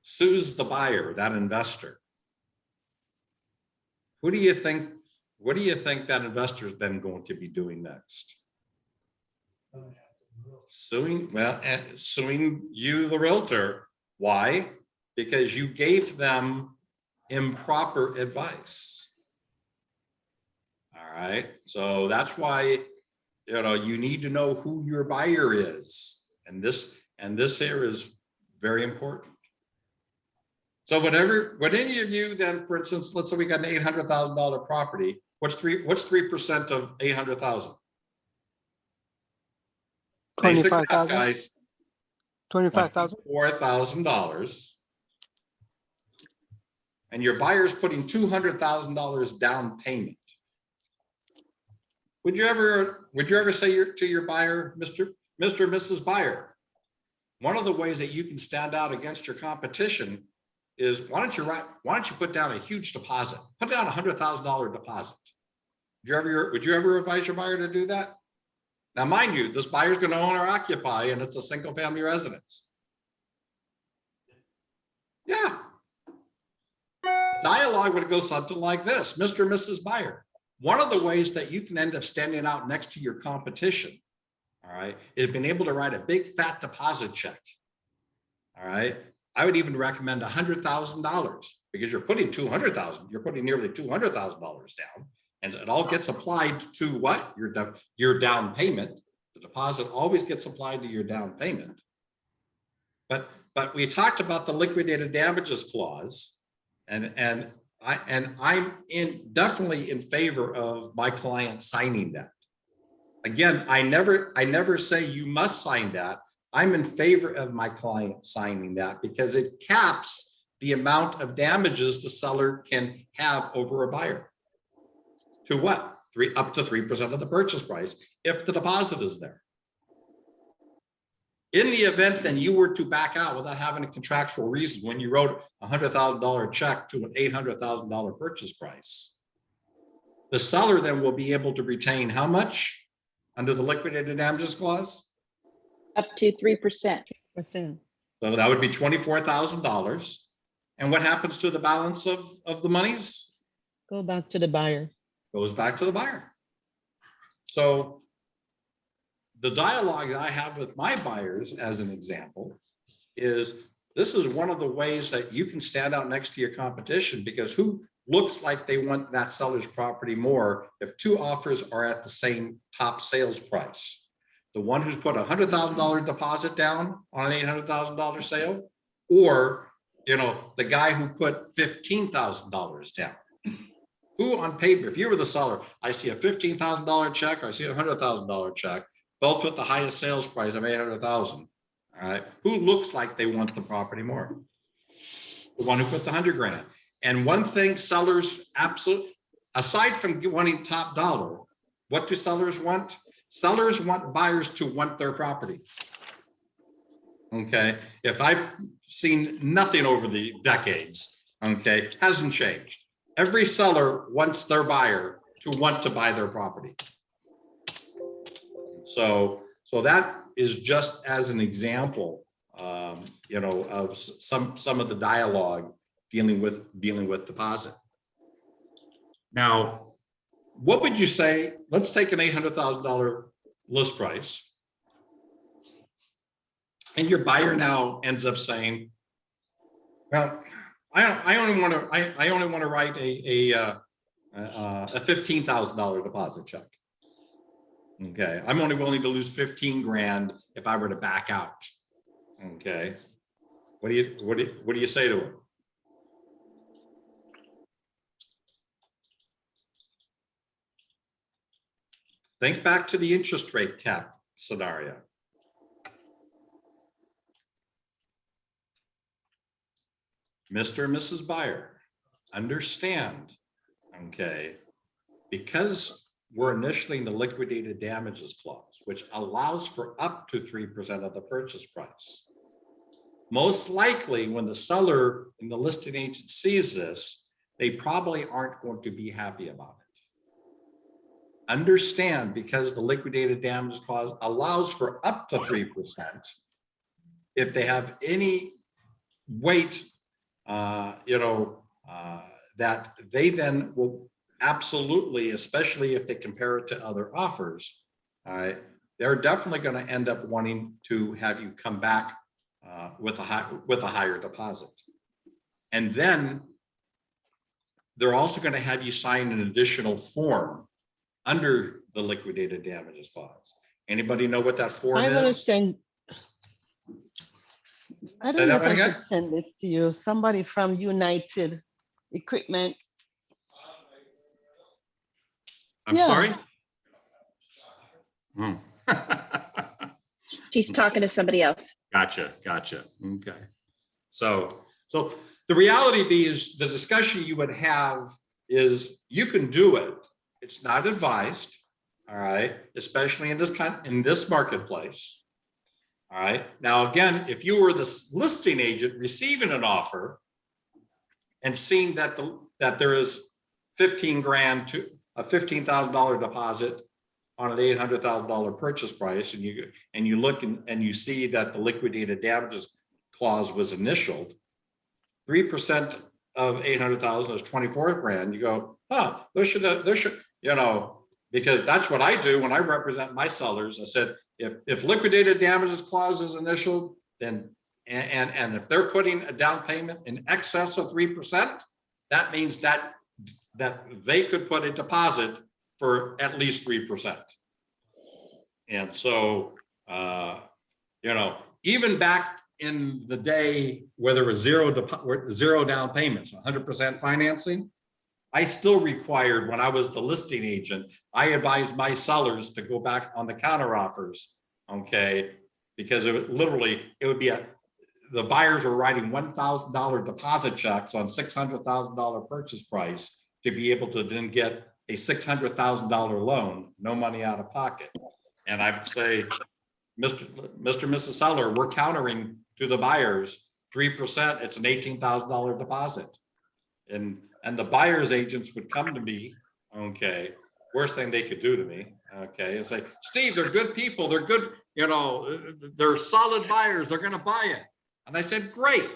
sues the buyer, that investor, what do you think that investor is then going to be doing next? Suing you, the realtor. Why? Because you gave them improper advice. All right. So that's why, you need to know who your buyer is. And this here is very important. So would any of you then, for instance, let's say we got an $800,000 property. What's 3% of 800,000? Basic math, 25,000. guys. 25,000. $4,000. And your buyer's putting $200,000 down payment. Would you ever say to your buyer, Mr. or Mrs. Buyer, one of the ways that you can stand out against your competition is why don't you put down a huge deposit? Put down $100,000 deposit. Would you ever advise your buyer to do that? Now, mind you, this buyer's going to own or occupy, and it's a single family residence. Yeah. Dialogue would go something like this: Mr. and Mrs. Buyer, one of the ways that you can end up standing out next to your competition, all right, is being able to write a big fat deposit check. All right. I would even recommend $100,000 because you're putting $200,000, you're putting nearly $200,000 down, and it all gets applied to what? Your down payment. The deposit always gets applied to your down payment. But we talked about the liquidated damages clause, and I'm definitely in favor of my client signing that. Again, I never say you must sign that. I'm in favor of my client signing that because it caps the amount of damages the seller can have over a buyer. To what? Up to 3% of the purchase price if the deposit is there. In the event then you were to back out without having a contractual reason when you wrote a $100,000 check to an $800,000 purchase price, the seller then will be able to retain how much under the liquidated damages clause? Up to 3%. Percent. So that would be $24,000. And what happens to the balance of the monies? Go back to the buyer. Goes back to the buyer. So the dialogue that I have with my buyers, as an example, is this is one of the ways that you can stand out next to your competition, because who looks like they want that seller's property more if two offers are at the same top sales price? The one who's put $100,000 deposit down on an $800,000 sale, or the guy who put $15,000 down. Who on paper, if you were the seller, I see a $15,000 check, or I see a $100,000 check, both with the highest sales price of $800,000. All right, who looks like they want the property more? The one who put the $100,000. And one thing sellers absolutely, aside from wanting top dollar, what do sellers want? Sellers want buyers to want their property. Okay, if I've seen nothing over the decades, okay, hasn't changed. Every seller wants their buyer to want to buy their property. So that is just as an example, you know, of some of the dialogue dealing with deposit. Now, what would you say? Let's take an $800,000 list price. And your buyer now ends up saying, well, I only want to write a $15,000 deposit check. Okay, I'm only willing to lose 15 grand if I were to back out. Okay, what do you say to him? Think back to the interest rate cap scenario. Mr. and Mrs. Buyer, understand, okay, because we're initially in the liquidated damages clause, which allows for up to 3% of the purchase price. Most likely when the seller and the listing agent sees this, they probably aren't going to be happy about it. Understand, because the liquidated damages clause allows for up to 3%, if they have any weight, that they then will absolutely, especially if they compare it to other offers, they're definitely going to end up wanting to have you come back with a higher deposit. And then they're also going to have you sign an additional form under the liquidated damages clause. Anybody know what that form I want to is? send. I Say don't know that if one I again? should send this to you. Somebody from United Equipment. I'm Yeah. sorry? Hmm. She's talking to somebody else. Gotcha. Okay. So the reality is the discussion you would have is you can do it. It's not advised, all right, especially in this marketplace. All right. Now, again, if you were the listing agent receiving an offer and seeing that there is 15 grand to a $15,000 deposit on an $800,000 purchase price, and you look and you see that the liquidated damages clause was initialed, 3% of 800,000 is 24 grand. You go, there should, because that's what I do when I represent my sellers. I said, if liquidated damages clause is initialed, then and if they're putting a down payment in excess of 3%, that means that they could put a deposit for at least 3%. And so, even back in the day where there was zero down payments, 100% financing, I still required, when I was the listing agent, I advised my sellers to go back on the counter offers, okay? Because it would be the buyers were writing $1,000 deposit checks on $600,000 purchase price to be able to then get a $600,000 loan, no money out of pocket. And I would say, Mr. and Mrs. Seller, we're countering to the buyers 3%. It's an $18,000 deposit. And the buyer's agents would come to me, okay, worst thing they could do to me, okay, and say, Steve, they're good people, they're good, they're solid buyers, they're gonna buy it. And I said, great,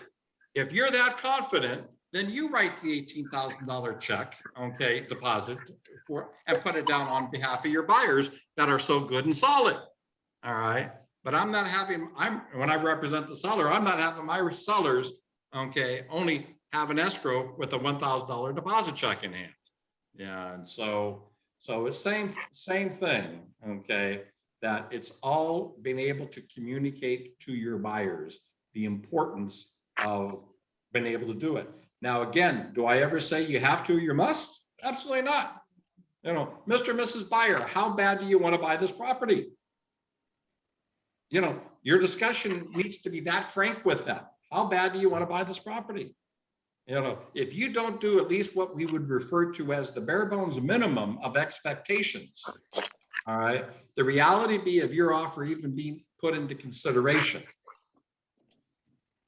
if you're that confident, then you write the $18,000 check, okay, deposit and put it down on behalf of your buyers that are so good and solid, all right? But when I represent the seller, I'm not having my sellers, okay, only have an escrow with a $1,000 deposit check in hand. Yeah, and so it's same thing, okay, that it's all being able to communicate to your buyers the importance of being able to do it. Now, again, do I ever say you have to or you must? Absolutely not. Mr. and Mrs. Buyer, how bad do you want to buy this property? Your discussion needs to be that frank with them. How bad do you want to buy this property? if you don't do at least what we would refer to as the bare bones minimum of expectations, all right, the reality be of your offer even being put into consideration.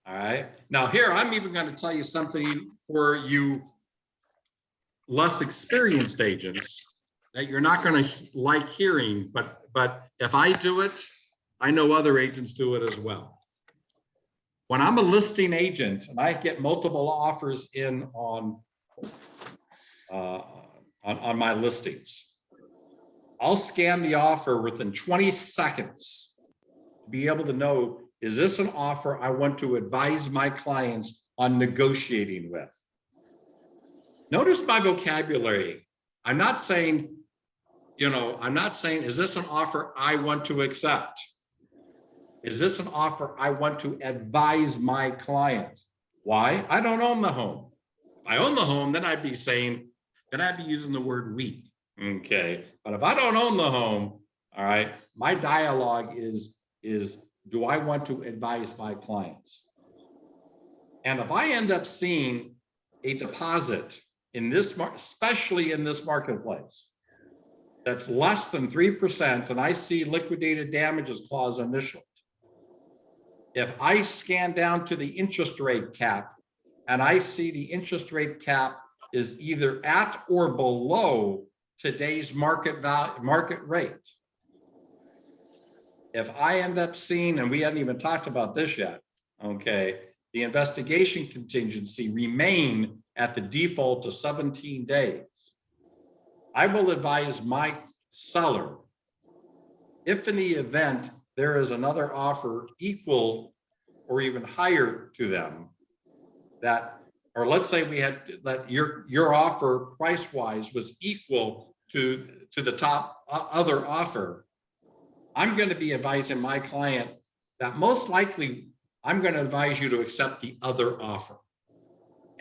All right. Now here, I'm even going to tell you something for you less experienced agents that you're not going to like hearing, but if I do it, I know other agents do it as well. When I'm a listing agent and I get multiple offers in on my listings, I'll scan the offer within 20 seconds to be able to know, is this an offer I want to advise my clients on negotiating with? Notice my vocabulary. I'm not saying, is this an offer I want to accept? Is this an offer I want to advise my clients? Why? I don't own the home. If I own the home, then I'd be using the word we. Okay. But if I don't own the home, all right, my dialogue is do I want to advise my clients? And if I end up seeing a deposit in this, especially in this marketplace, that's less than 3%, and I see liquidated damages clause initialed, if I scan down to the interest rate cap and I see the interest rate cap is either at or below today's market rate, if I end up seeing, and we hadn't even talked about this yet, okay, the investigation contingency remain at the default of 17 days, I will advise my seller, if in the event there is another offer equal or even higher to them, that, or let's say we had that your offer price-wise was equal to the top other offer, I'm going to be advising my client that most likely I'm going to advise you to accept the other offer.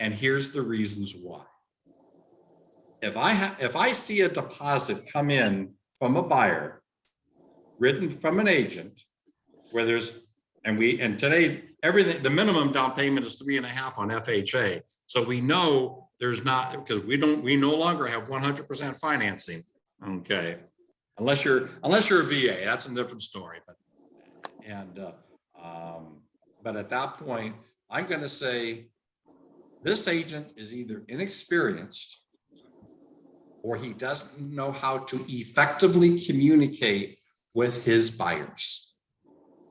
And here's the reasons why. If I see a deposit come in from a buyer written from an agent where there's, and today everything, the minimum down payment is 3.5 on FHA. So we know there's not, because we no longer have 100% financing. Okay. Unless you're a VA, that's a different story. But at that point, I'm going to say this agent is either inexperienced or he doesn't know how to effectively communicate with his buyers,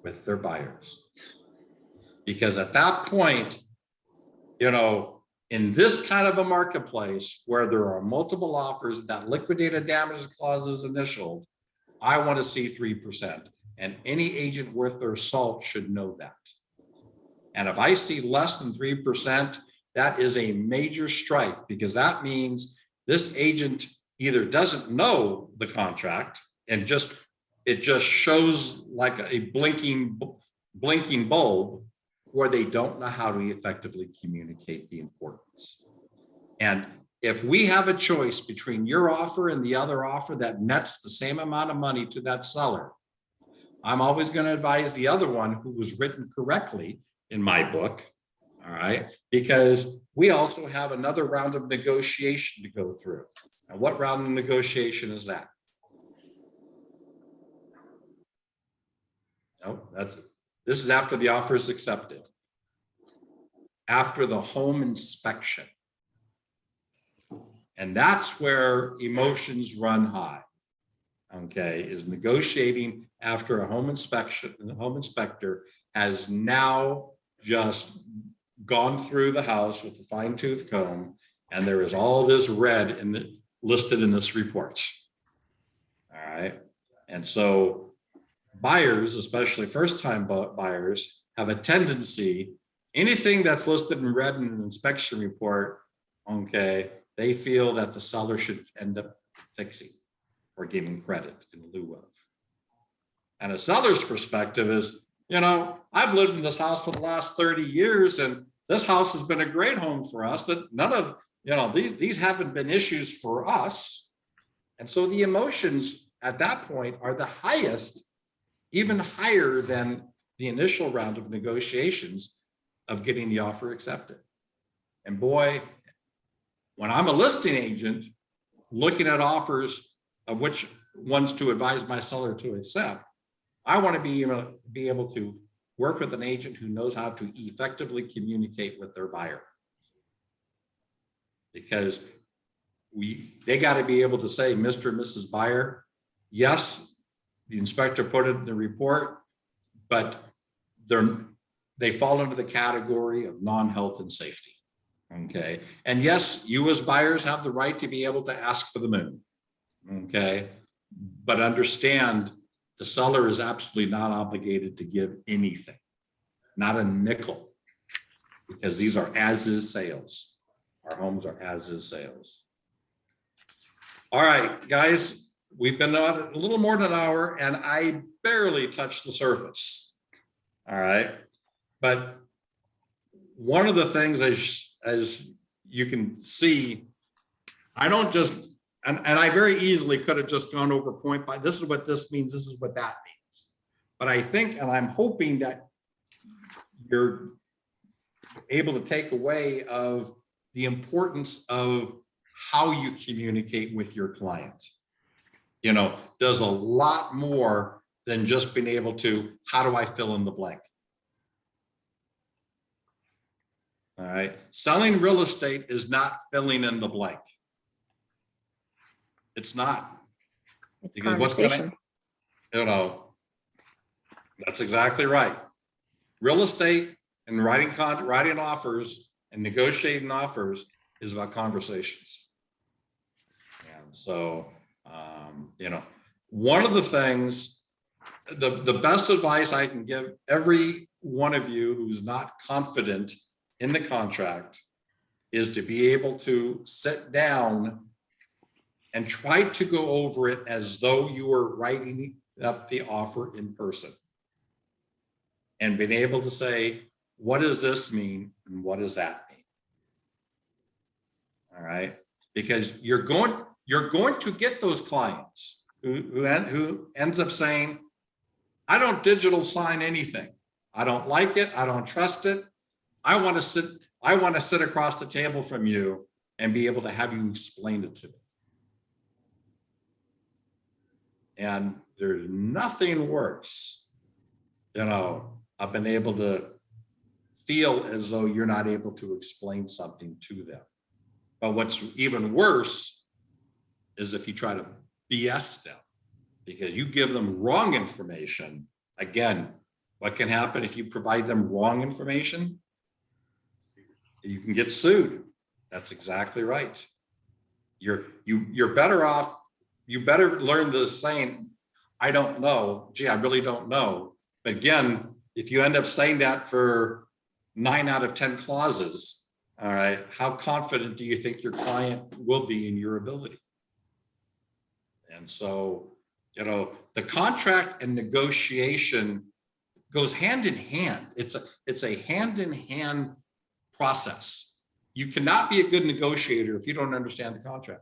with their buyers. Because at that point, in this kind of a marketplace where there are multiple offers, that liquidated damages clause is initialed, I want to see 3%. And any agent worth their salt should know that. And if I see less than 3%, that is a major strike, because that means this agent either doesn't know the contract and it just shows like a blinking bulb, or they don't know how to effectively communicate the importance. And if we have a choice between your offer and the other offer that nets the same amount of money to that seller, I'm always going to advise the other one who was written correctly in my book. All right, because we also have another round of negotiation to go through. And what round of negotiation is that? No, this is after the offer is accepted. After the home inspection. And that's where emotions run high. Okay, is negotiating after a home inspection. The home inspector has now just gone through the house with a fine-tooth comb, and there is all this red listed in this report. All right, and so buyers, especially first-time buyers, have a tendency, anything that's listed in red in an inspection report, okay, they feel that the seller should end up fixing or giving credit in lieu of. And a seller's perspective is, I've lived in this house for the last 30 years, and this house has been a great home for us. That none of, these haven't been issues for us. And so the emotions at that point are the highest, even higher than the initial round of negotiations of getting the offer accepted. And boy, when I'm a listing agent, looking at offers of which ones to advise my seller to accept, I want to be able to work with an agent who knows how to effectively communicate with their buyer. Because they got to be able to say, Mr. and Mrs. Buyer, yes, the inspector put it in the report, but they fall into the category of non-health and safety. Okay. And yes, you as buyers have the right to be able to ask for the moon. Okay. But understand the seller is absolutely not obligated to give anything, not a nickel, because these are as-is sales. Our homes are as-is sales. All right, guys, we've been on a little more than an hour and I barely touched the surface. All right. But one of the things, as you can see, I don't just, and I very easily could have just gone over point by, this is what this means, this is what that means. But I think, and I'm hoping that you're able to take away of the importance of how you communicate with your client. You know, does a lot more than just being able to, how do I fill in the blank? All right. Selling real estate is not filling in the blank. It's not. It's Because what's going conversation. to, you know, that's exactly right. Real estate and writing offers and negotiating offers is about conversations. And so, you know, one of the things, the best advice I can give every one of you who's not confident in the contract is to be able to sit down and try to go over it as though you were writing up the offer in person. And being able to say, what does this mean? And what does that mean? All right. Because you're going to get those clients who ends up saying, I don't digital sign anything. I don't like it. I don't trust it. I want to sit across the table from you and be able to have you explain it to me. And there's nothing worse, you know, I've been able to feel as though you're not able to explain something to them. But what's even worse is if you try to BS them, because you give them wrong information. Again, what can happen if you provide them wrong information? You can get sued. That's exactly right. You're better off. You better learn the saying, I don't know. Gee, I really don't know. But again, if you end up saying that for 9 out of 10 clauses, all right, how confident do you think your client will be in your ability? And so, you know, the contract and negotiation goes hand in hand. It's a hand in hand process. You cannot be a good negotiator if you don't understand the contract.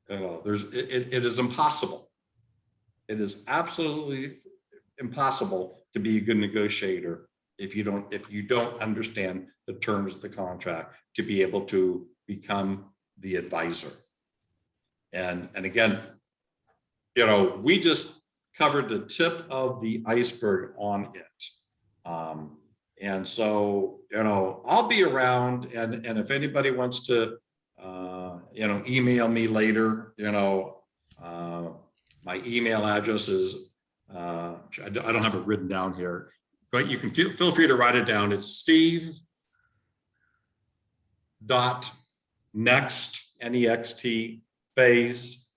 You know, it is impossible. It is absolutely impossible to be a good negotiator if you don't understand the terms of the contract to be able to become the advisor. And again, you know, we just covered the tip of the iceberg on it. And so, you know, I'll be around, and if anybody wants to, you know, email me later, you know, my email address is, I don't have it written down here, but you can feel free to write it down. It's Steve.next, N-E-X-T, phase,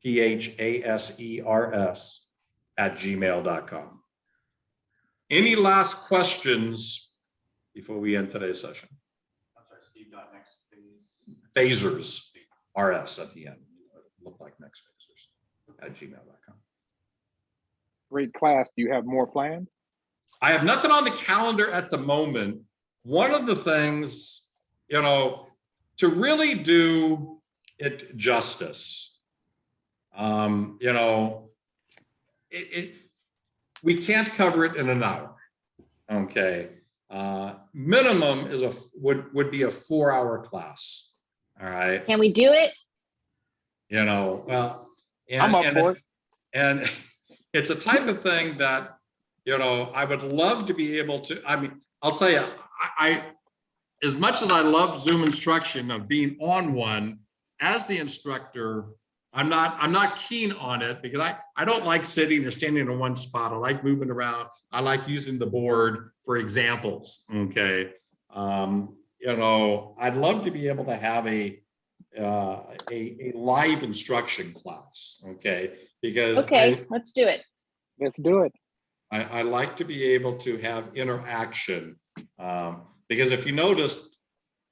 P-H-A-S-E-R-S @gmail.com. Any last questions before we end today's session? I'm sorry, Steve.next, Phasers, RS at the end. Look like next phasers @gmail.com. Great class. Do you have more planned? I have nothing on the calendar at the moment. One of the things, you know, to really do it justice, you know, we can't cover it in an hour. Okay. minimum is would be a 4-hour class. All right. Can we do it? You know, well, I'm up for it. And it's a type of thing that, you know, I would love to be able to, I mean, I'll tell you, I as much as I love Zoom instruction of being on one as the instructor, I'm not keen on it because I don't like sitting or standing in one spot. I like moving around. I like using the board for examples. Okay. You know, I'd love to be able to have a live instruction class. Okay. Because Okay, let's do it. Let's do it. I like to be able to have interaction. Because if you notice,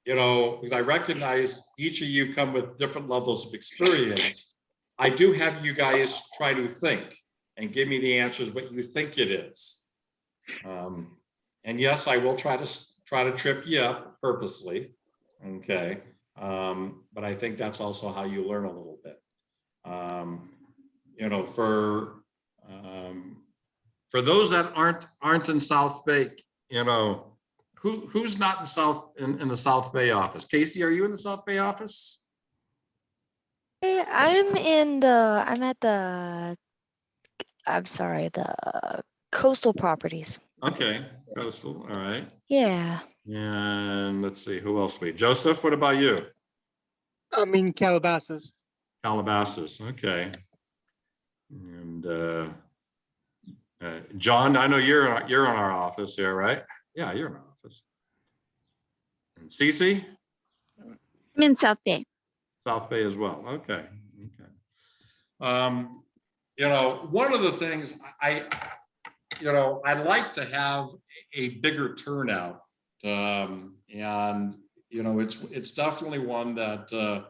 you know, because I recognize each of you come with different levels of experience, I do have you guys try to think and give me the answers what you think it is. And yes, I will try to trip you up purposely. Okay. But I think that's also how you learn a little bit. You know, for those that aren't in South Bay, you know, who's not in the South Bay office? Casey, are you in the South Bay office? Hey, I'm sorry, the coastal properties. Okay, coastal, all right. Yeah. And let's see, who else Joseph, what about you? I'm in Calabasas. Calabasas, okay. And John, I know you're in our office here, right? Yeah, you're in our office. And Cece? I'm in South Bay. South Bay as well. Okay. Okay. You know, one of the things I'd like to have a bigger turnout. And you know, it's definitely one that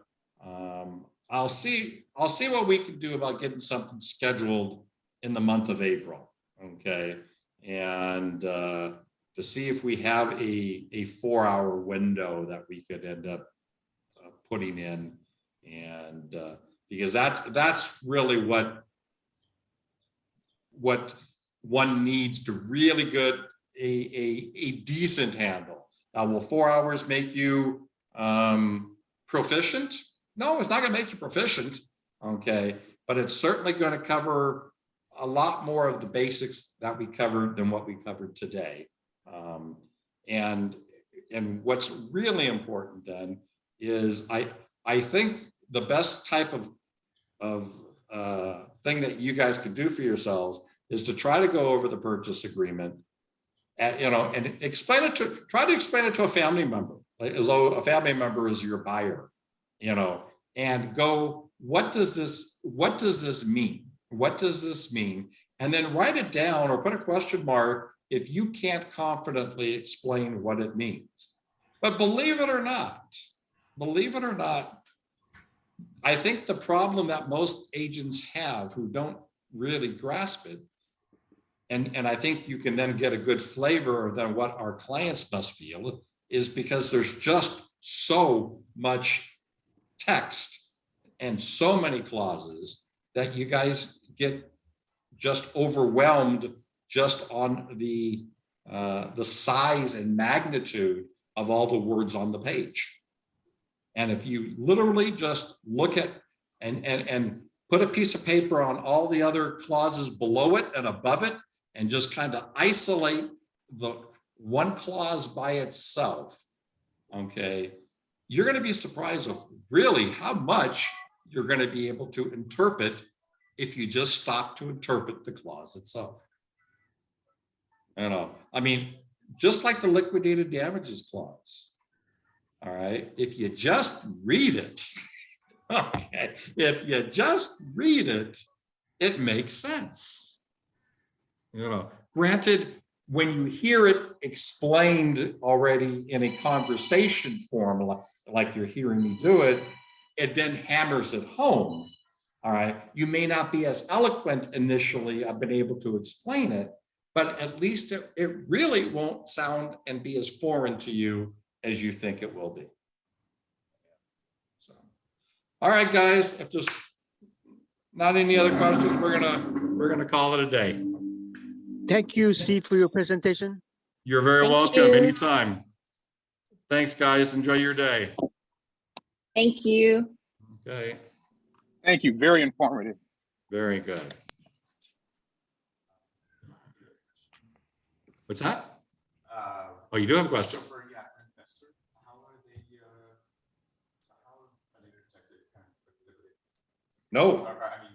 I'll see what we can do about getting something scheduled in the month of April. Okay. And to see if we have a 4-hour window that we could end up putting in, and because that's really what one needs to really good a decent handle. Now, will 4 hours make you proficient? No, it's not going to make you proficient. Okay, but it's certainly going to cover a lot more of the basics that we covered than what we covered today. And what's really important then is I think the best type of thing that you guys can do for yourselves is to try to go over the purchase agreement and, you know, and try to explain it to a family member, as though a family member is your buyer, you know, and go, what does this mean? What does this mean? And then write it down or put a question mark if you can't confidently explain what it means. But believe it or not, I think the problem that most agents have who don't really grasp it, and I think you can then get a good flavor of then what our clients must feel, is because there's just so much text and so many clauses that you guys get just overwhelmed just on the size and magnitude of all the words on the page. And if you literally just look at and put a piece of paper on all the other clauses below it and above it, and just kind of isolate the one clause by itself, okay, you're going to be surprised of really how much you're going to be able to interpret if you just stop to interpret the clause itself. You know, I mean, just like the liquidated damages clause. All right, if you just read it, okay, if you just read it, it makes sense. You know, granted, when you hear it explained already in a conversation form, like you're hearing me do it, it then hammers it home. All right, you may not be as eloquent initially. I've been able to explain it, but at least it really won't sound and be as foreign to you as you think it will be. So, all right, guys, if there's not any other questions, we're gonna call it a day. Thank you, Steve, for your presentation. You're very Thank welcome, you. anytime. Thanks, guys. Enjoy your day. Thank you. Okay, Thank you. Very informative. very good. What's that? Oh, you do have a question? So for, yeah, for investor, how are they, so how are they protected kind of with liquidated? No, Or, I mean,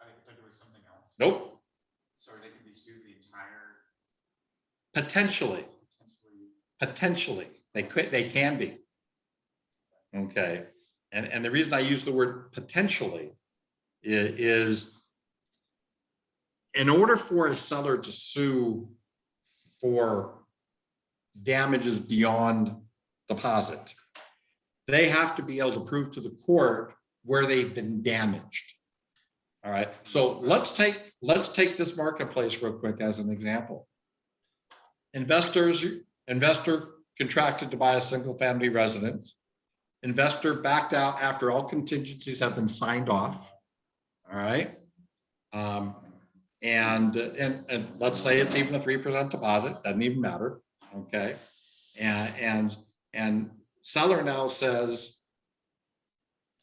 are they protected with something else? nope, So they can be sued the entire, potentially, potentially, they can be. Okay, and the reason I use the word potentially is in order for a seller to sue for damages beyond deposit, they have to be able to prove to the court where they've been damaged. All right, so let's take this marketplace real quick as an example. Investor contracted to buy a single family residence. Investor backed out after all contingencies have been signed off. All right. And let's say it's even a 3% deposit, doesn't even matter. Okay. And seller now says,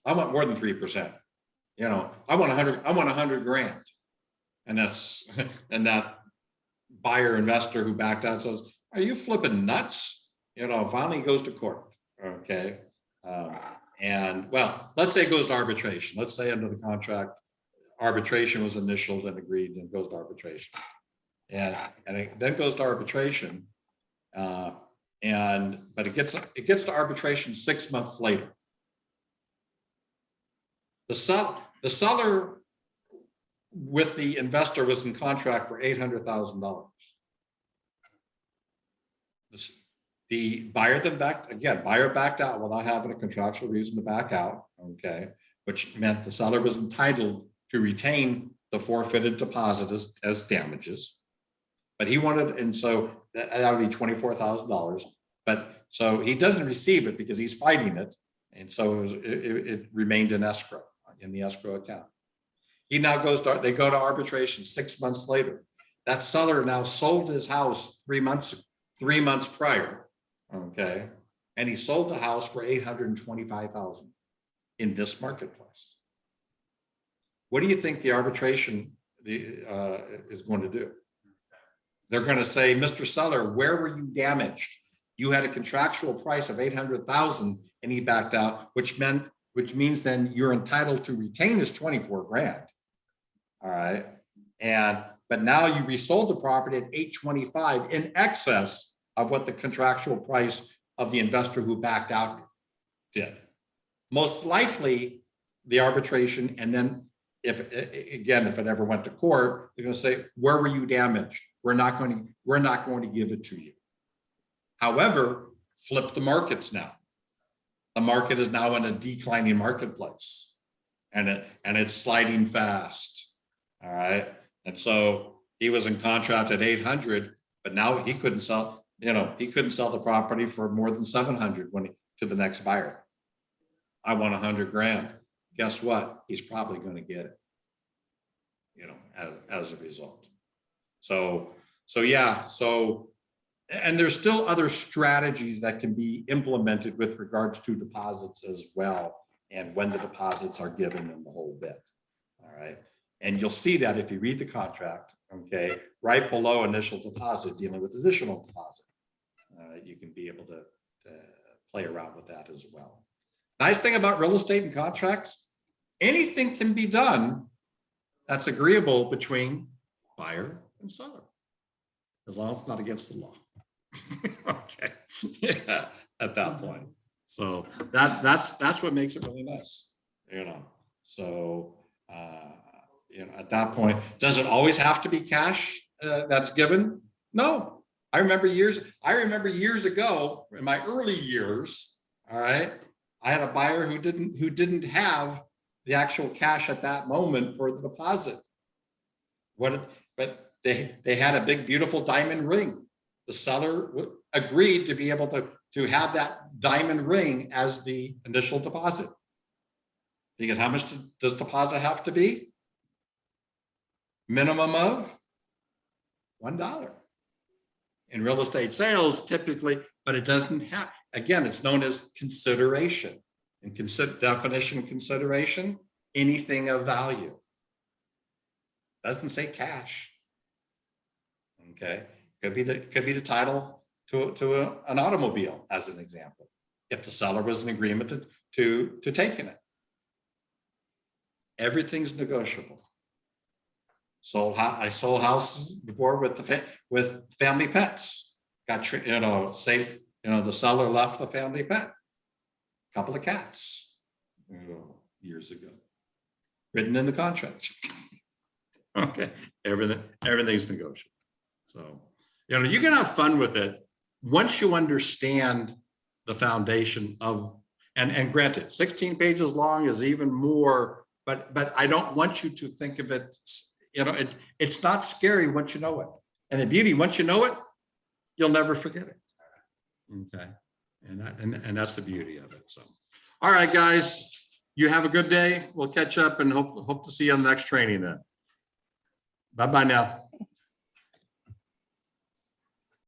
I want more than 3%. You know, I want 100 grand. And that buyer investor who backed out says, are you flipping nuts? You know, finally goes to court. Okay. And well, let's say it goes to arbitration. Let's say under the contract, arbitration was initialed and agreed and goes to arbitration. And it then goes to arbitration. But it gets to arbitration 6 months later. The seller with the investor was in contract for $800,000. The buyer then buyer backed out without having a contractual reason to back out, okay, which meant the seller was entitled to retain the forfeited deposit as damages. But he wanted, and so that would be $24,000. But so he doesn't receive it because he's fighting it. And so it remained in escrow, in the escrow account. He now they go to arbitration 6 months later. That seller now sold his house 3 months prior. Okay. And he sold the house for $825,000 in this marketplace. What do you think the arbitration is going to do? They're going to say, Mr. Seller, where were you damaged? You had a contractual price of $800,000 and he backed out, which means then you're entitled to retain his 24 grand. All right. But now you resold the property at $825 in excess of what the contractual price of the investor who backed out did. Most likely the arbitration, and then if it ever went to court, they're going to say, where were you damaged? We're not going to give it to you. However, flip the markets now. The market is now in a declining marketplace, and it's sliding fast. All right. And so he was in contract at 800, but now he couldn't sell, he couldn't sell the property for more than 700 to the next buyer. I want 100 grand. Guess what? He's probably going to get it, as a result. So yeah. And there's still other strategies that can be implemented with regards to deposits as well, and when the deposits are given and the whole bit. All right. And you'll see that if you read the contract, okay, right below initial deposit, dealing with additional deposit, you can be able to play around with that as well. Nice thing about real estate and contracts, anything can be done that's agreeable between buyer and seller, as long as it's not against the law. Okay, yeah, at that point. So that's what makes it really nice, So at that point, does it always have to be cash that's given? No. I remember years ago in my early years. All right, I had a buyer who didn't have the actual cash at that moment for the deposit. But they had a big, beautiful diamond ring. The seller agreed to be able to have that diamond ring as the initial deposit. Because how much does deposit have to be? Minimum of $1. in real estate sales typically, but it doesn't have, again, it's known as consideration. And definition consideration, anything of value. Doesn't say cash. Okay, could be the title to an automobile, as an example, if the seller was in agreement to taking it. Everything's negotiable. I sold houses before with family pets. Got, you know, say, you know, the seller left the family pet, couple of cats, you know, years ago, written in the contract. Okay, everything's negotiable. So, you know, you can have fun with it once you understand the foundation of, and granted, 16 pages long is even more, but I don't want you to think of it, you know, it's not scary once you know it. And the beauty, once you know it, you'll never forget it. Okay, and that's the beauty of it. So, all right, guys, you have a good day. We'll catch up and hope to see you on the next training then. Bye-bye now.